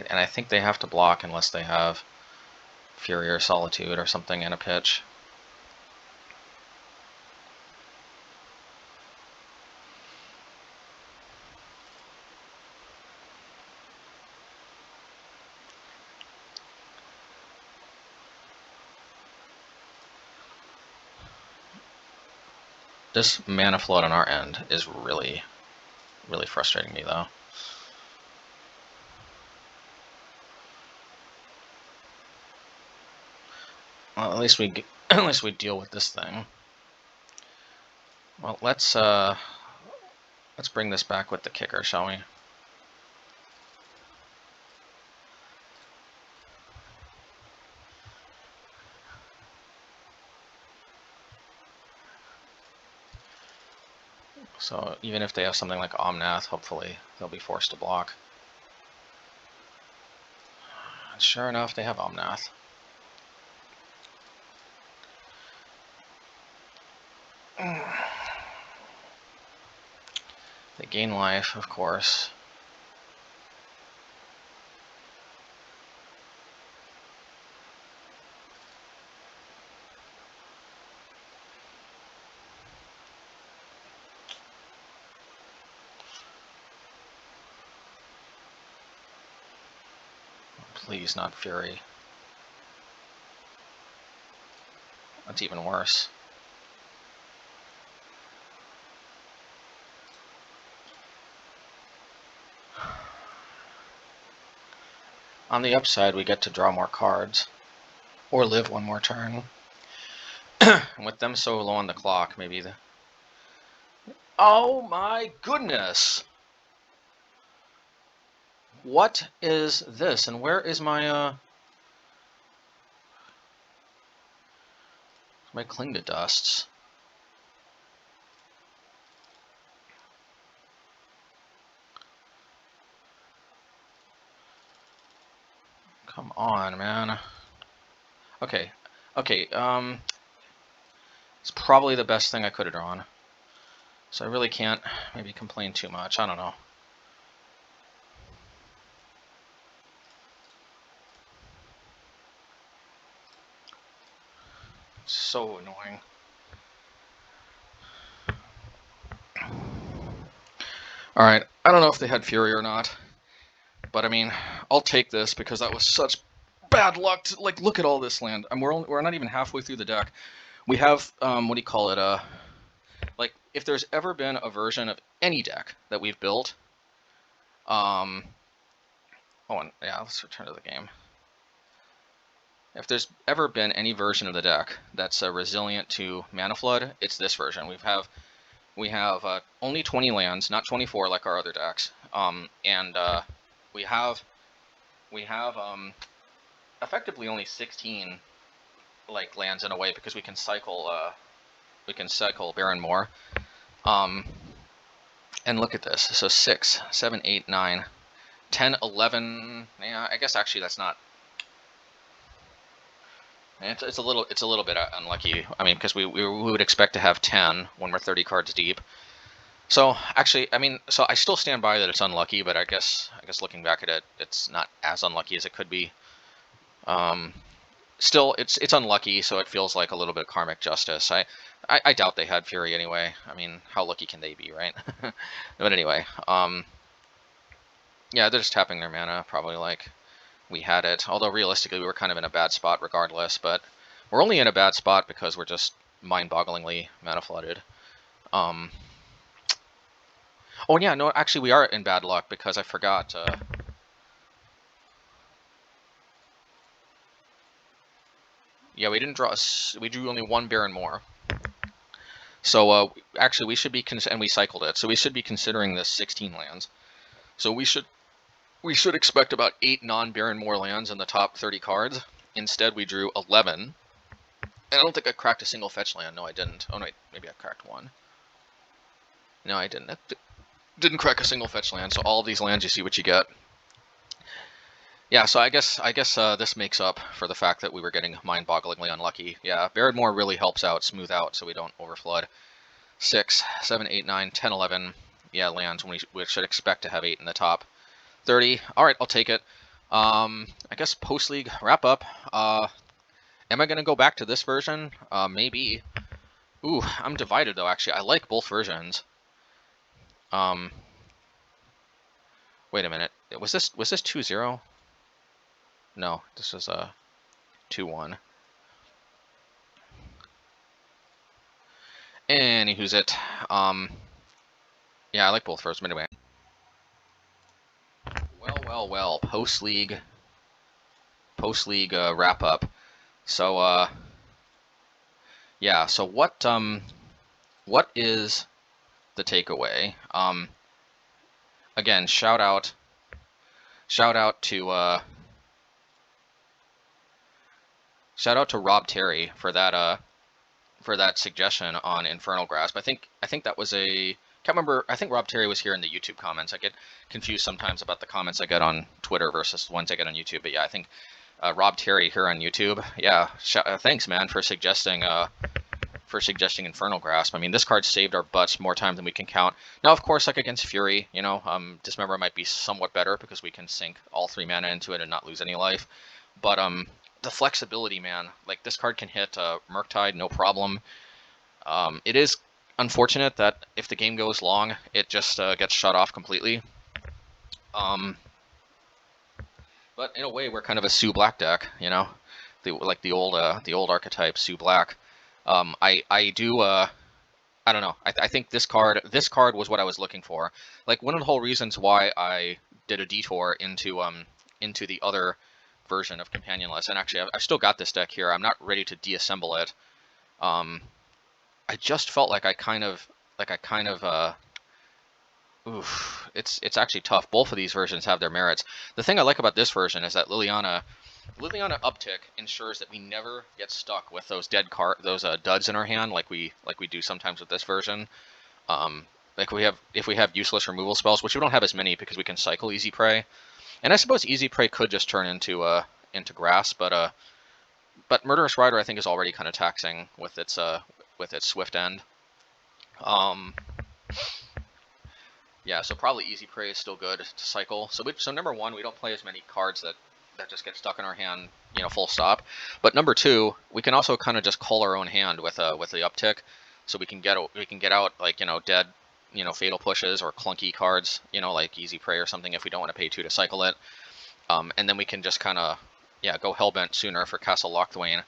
And I think they have to block unless they have Fury or Solitude or something in a pitch. This mana flood on our end is really, really frustrating me though. Well, at least we deal with this thing. Well, let's bring this back with the kicker, shall we? So even if they have something like Omnath, hopefully they'll be forced to block. And sure enough, they have Omnath. They gain life, of course. Please, not Fury. That's even worse. On the upside, we get to draw more cards. Or live one more turn. And with them so low on the clock, maybe the... Oh my goodness! What is this? And where is my, my Cling to Dusts? Come on, man. Okay, okay, it's probably the best thing I could have drawn. So I really can't maybe complain too much, I don't know. So annoying. Alright, I don't know if they had Fury or not, but I mean, I'll take this because that was such bad luck to, like, look at all this land. And we're not even halfway through the deck. We have, what do you call it, like, if there's ever been a version of any deck that we've built, oh, and yeah, let's return to the game. If there's ever been any version of the deck that's resilient to Mana Flood, it's this version. We have only 20 lands, not 24 like our other decks, and we have effectively only 16 like lands in a way because we can cycle Barren Moor. And look at this. So 6, 7, 8, 9, 10, 11. Yeah, I guess actually that's not. It's a little bit unlucky. I mean, because we would expect to have 10 when we're 30 cards deep. So actually, I mean, so I still stand by that it's unlucky, but I guess looking back at it, it's not as unlucky as it could be. Still, it's unlucky, so it feels like a little bit of karmic justice. I doubt they had Fury anyway. I mean, how lucky can they be, right? But anyway, yeah, they're just tapping their mana, probably like we had it. Although realistically, we were kind of in a bad spot regardless. But we're only in a bad spot because we're just mind-bogglingly mana flooded. Oh yeah, no, actually we are in bad luck because I forgot. Yeah, we didn't draw. We drew only one Barren Moor. So actually, we should be and we cycled it. So we should be considering this 16 lands. So we should expect about 8 non-Barren Moor lands in the top 30 cards. Instead, we drew 11. And I don't think I cracked a single fetch land. No, I didn't. Oh no, maybe I cracked one. No, I didn't. Didn't crack a single fetch land, so all of these lands you see what you get. Yeah, so I guess this makes up for the fact that we were getting mind-bogglingly unlucky. Yeah, Barren Moor really helps out, smooth out, so we don't overflood. 6, 7, 8, 9, 10, 11. Yeah, lands when we should expect to have 8 in the top. 30. All right, I'll take it. I guess post-league wrap-up. Am I going to go back to this version? Maybe. Ooh, I'm divided, though, actually. I like both versions. Wait a minute. Was this 2-0? No, this was 2-1. Anywho's it. Yeah, I like both versions, but anyway. Well. Post-league wrap-up. So, yeah, so what is the takeaway? Again, shout out to Rob Terry for that suggestion on Infernal Grasp. I think that was a, can't remember, I think Rob Terry was here in the YouTube comments. I get confused sometimes about the comments I get on Twitter versus the ones I get on YouTube, but yeah, I think Rob Terry here on YouTube. Yeah, thanks, man, for suggesting Infernal Grasp. I mean, this card saved our butts more times than we can count. Now, of course, like against Fury, you know, Dismember might be somewhat better because we can sink all 3 mana into it and not lose any life. But the flexibility, man, like this card can hit Murktide, no problem. It is unfortunate that if the game goes long, it just gets shut off completely. But in a way, we're kind of a Sue Black deck, you know, like the old archetype Sue Black. I don't know. I think this card was what I was looking for. Like one of the whole reasons why I did a detour into the other version of Companionless, and actually I've still got this deck here. I'm not ready to deassemble it. I just felt like I kind of oof, it's actually tough. Both of these versions have their merits. The thing I like about this version is that Liliana uptick ensures that we never get stuck with those duds in our hand like we do sometimes with this version. Like if we have useless removal spells, which we don't have as many because we can cycle Easy Prey. And I suppose Easy Prey could just turn into Grass, but Murderous Rider I think is already kind of taxing with its swift end. Yeah, so probably Easy Prey is still good to cycle. So number one, we don't play as many cards that just get stuck in our hand, you know, full stop. But number two, we can also kind of just call our own hand with the uptick, so we can get out like, you know, dead, you know, fatal pushes or clunky cards, you know, like Easy Prey or something if we don't want to pay 2 to cycle it. And then we can just kind of, yeah, go Hellbent sooner for Castle Locthwain,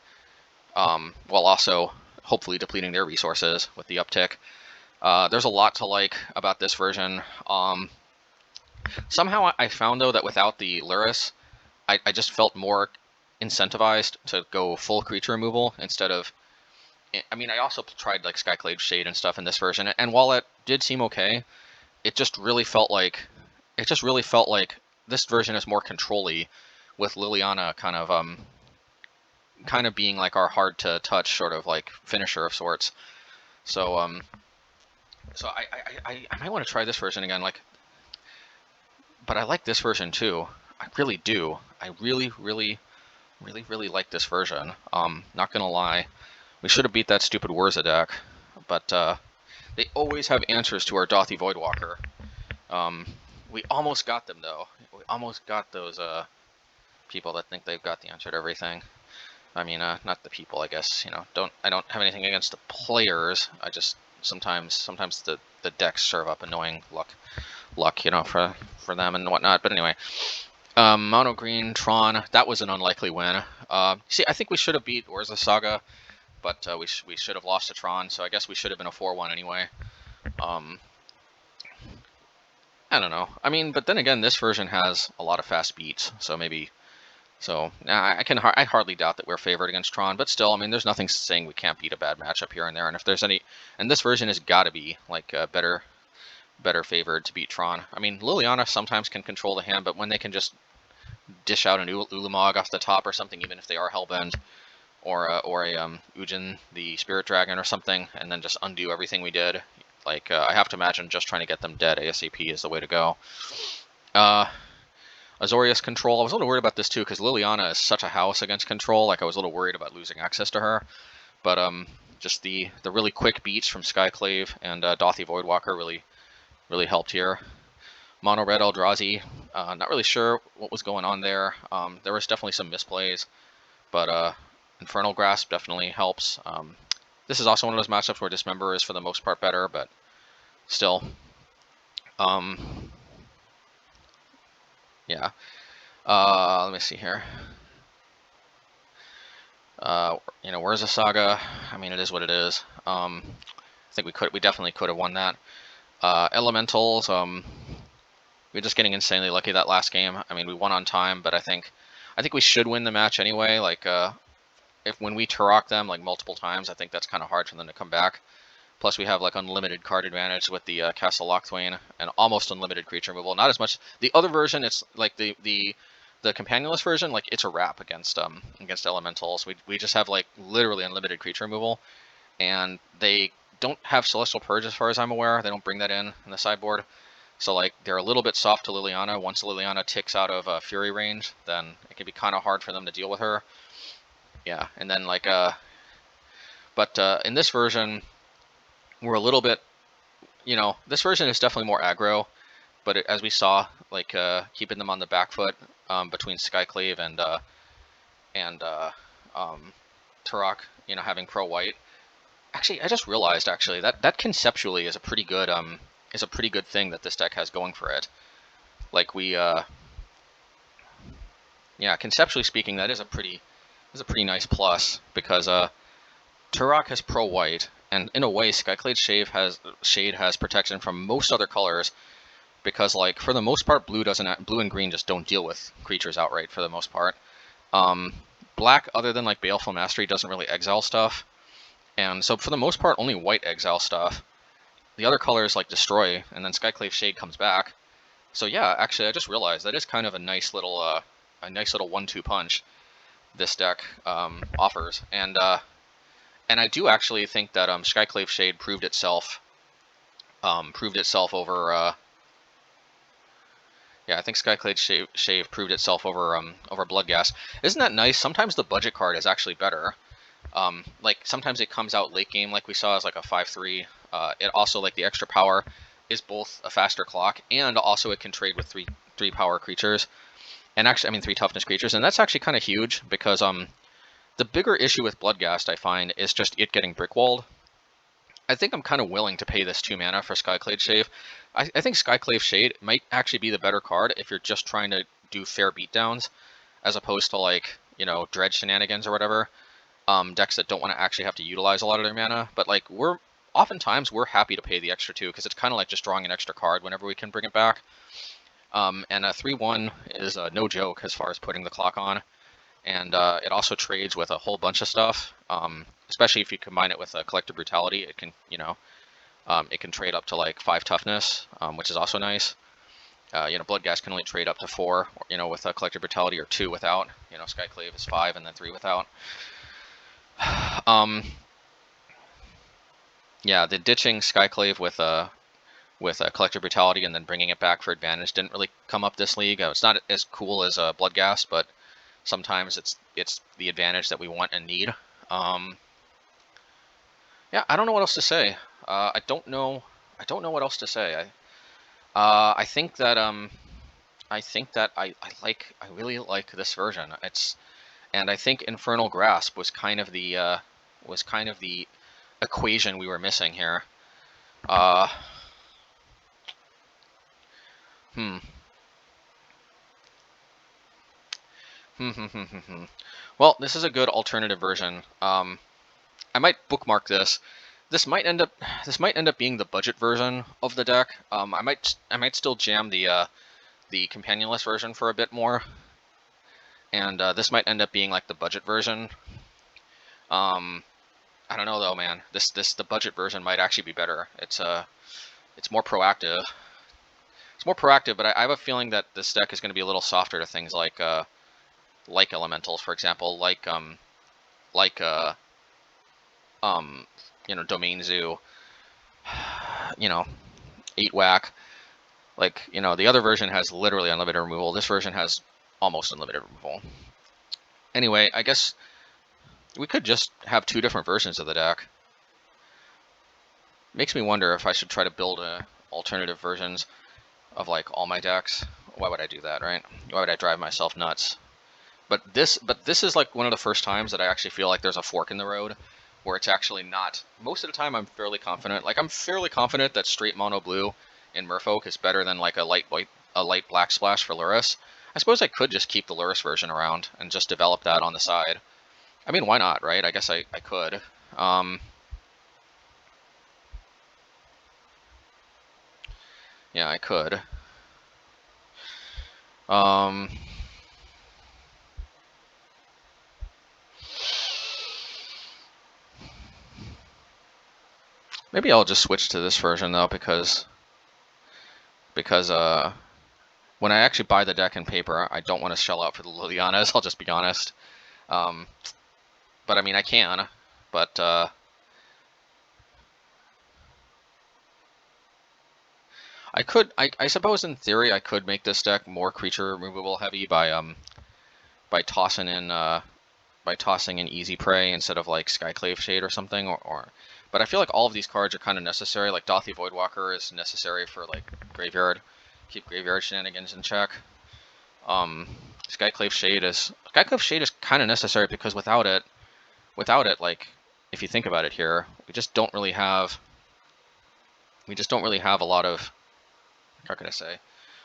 while also hopefully depleting their resources with the uptick. There's a lot to like about this version. Somehow I found, though, that without the Lurrus, I just felt more incentivized to go full creature removal instead of... I mean, I also tried like Skyclave Shade and stuff in this version, and while it did seem okay, it just really felt like this version is more control-y, with Liliana kind of being like our hard to touch sort of like finisher of sorts. So I might want to try this version again, like, but I like this version too. I really do. I really like this version. Not gonna lie. We should have beat that stupid Whirza deck, but they always have answers to our Dothy Voidwalker. We almost got them, though. We almost got those people that think they've got the answer to everything. I mean, not the people, I guess. You know, I don't have anything against the players. I just sometimes the decks serve up annoying luck, you know, for them and whatnot. But anyway, mono green Tron, that was an unlikely win. See, I think we should have beat Whirza Saga, but we should have lost to Tron, so I guess we should have been a 4-1 anyway. I don't know. I mean, but then again, this version has a lot of fast beats, so maybe... So, I hardly doubt that we're favored against Tron, but still, I mean, there's nothing saying we can't beat a bad matchup here and there, and if there's any... And this version has got to be, like, better favored to beat Tron. I mean, Liliana sometimes can control the hand, but when they can just dish out an Ulamog off the top or something, even if they are Hellbent, or a Ujin, the Spirit Dragon or something, and then just undo everything we did, Like, I have to imagine just trying to get them dead ASAP is the way to go. Azorius control. I was a little worried about this too, because Liliana is such a house against control. Like, I was a little worried about losing access to her. But just the really quick beats from Skyclave and Dothy Voidwalker really helped here. Mono red Eldrazi. Not really sure what was going on there. There was definitely some misplays, but Infernal Grasp definitely helps. This is also one of those matchups where Dismember is for the most part better, but still. Yeah. Let me see here. You know, where's the Saga? I mean, it is what it is. I think we definitely could have won that. Elementals. We're just getting insanely lucky that last game. I mean, we won on time, but I think we should win the match anyway. Like, when we Turok them like multiple times, I think that's kind of hard for them to come back. Plus, we have like unlimited card advantage with the Castle Locthwain and almost unlimited creature removal. Not as much. The other version, it's like the companionless version, like it's a wrap against elementals. We just have like literally unlimited creature removal, and they don't have Celestial Purge as far as I'm aware. They don't bring that in the sideboard. So like they're a little bit soft to Liliana. Once Liliana ticks out of Fury range, then it can be kind of hard for them to deal with her. Yeah, and then like but in this version, we're a little bit, you know, this version is definitely more aggro, but as we saw, like keeping them on the back foot between Skyclave and Turok, you know, having pro white. Actually, I just realized that conceptually is a pretty good thing that this deck has going for it. Like yeah, conceptually speaking, that is a pretty nice plus, because Turok has pro white, and in a way, Skyclave Shade has protection from most other colors, because like for the most part, blue and green just don't deal with creatures outright for the most part. Black, other than like Baleful Mastery, doesn't really exile stuff. And so for the most part, only white exile stuff. The other colors like destroy, and then Skyclave Shade comes back. So yeah, actually, I just realized that is kind of a nice little 1-2 punch this deck offers. And I do actually think that Skyclave Shade proved itself over. Yeah, I think Skyclave Shade proved itself over Bloodghast. Isn't that nice? Sometimes the budget card is actually better. Like sometimes it comes out late game, like we saw as like a 5/3. It also, like, the extra power is both a faster clock, and also it can trade with three power creatures, and actually, I mean 3 toughness creatures, and that's actually kind of huge, because the bigger issue with Bloodghast, I find, is just it getting brickwalled. I think I'm kind of willing to pay this 2 mana for Skyclave Shade. I think Skyclave Shade might actually be the better card if you're just trying to do fair beatdowns, as opposed to, like, you know, Dread Shenanigans or whatever. Decks that don't want to actually have to utilize a lot of their mana. But like oftentimes we're happy to pay the extra 2, because it's kind of like just drawing an extra card whenever we can bring it back. And a 3/1 is no joke as far as putting the clock on, and it also trades with a whole bunch of stuff. Especially if you combine it with a Collective Brutality, it can, you know, it can trade up to like 5 toughness, which is also nice. You know, Bloodghast can only trade up to 4, you know, with a Collective Brutality, or 2 without. You know, Skyclave is 5 and then 3 without. Yeah, the ditching Skyclave with a Collective Brutality and then bringing it back for advantage didn't really come up this league. It's not as cool as Bloodghast, but sometimes it's the advantage that we want and need. Yeah, I don't know what else to say. I don't know what else to say. I think that I really like this version. And I think Infernal Grasp was kind of the equation we were missing here. Well, this is a good alternative version. I might bookmark this. This might end up being the budget version of the deck. I might still jam the companionless version for a bit more, and this might end up being like the budget version. I don't know though, man. The budget version might actually be better. It's more proactive. It's more proactive, but I have a feeling that this deck is going to be a little softer to things like elementals, for example, you know, Domain Zoo. you know, 8 whack. Like, you know, the other version has literally unlimited removal. This version has almost unlimited removal. Anyway, I guess we could just have 2 different versions of the deck. Makes me wonder if I should try to build alternative versions of like all my decks. Why would I do that, right? Why would I drive myself nuts? But this is like one of the first times that I actually feel like there's a fork in the road, where it's actually not. Most of the time I'm fairly confident. Like, I'm fairly confident that straight mono blue in Merfolk is better than like a light black splash for Lurrus. I suppose I could just keep the Lurrus version around and just develop that on the side. I mean, why not, right? I guess I could. Yeah, I could. Maybe I'll just switch to this version though, because when I actually buy the deck in paper, I don't want to shell out for the Lilianas. I'll just be honest. But I mean, I can. But I could. I suppose in theory I could make this deck more creature removal heavy by tossing in Easy Prey instead of like Skyclave Shade or something, or. But I feel like all of these cards are kind of necessary. Like Dothy Voidwalker is necessary for like graveyard, keep graveyard shenanigans in check. Skyclave Shade is kind of necessary because without it, like, if you think about it here, we just don't really have a lot of, how can I say,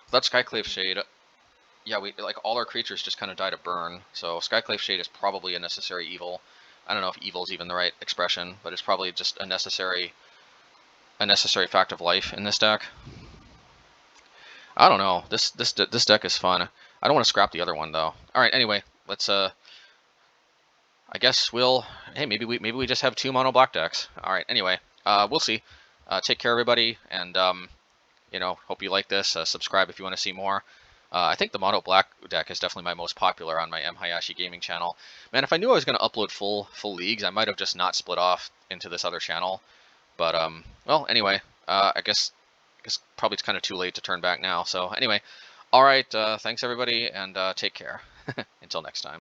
without Skyclave Shade, yeah, we like all our creatures just kind of die to burn. So Skyclave Shade is probably a necessary evil. I don't know if evil is even the right expression, but it's probably just a necessary fact of life in this deck. I don't know. This deck is fun. I don't want to scrap the other one though. All right. Anyway, let's I guess hey, maybe we just have 2 mono black decks. All right. Anyway, we'll see. Take care, everybody, and you know, hope you like this. Subscribe if you want to see more. I think the mono black deck is definitely my most popular on my MHayashi gaming channel. Man, if I knew I was going to upload full leagues, I might have just not split off into this other channel. But well, anyway, I guess probably it's kind of too late to turn back now. So anyway, all right, thanks everybody, and take care. Until next time.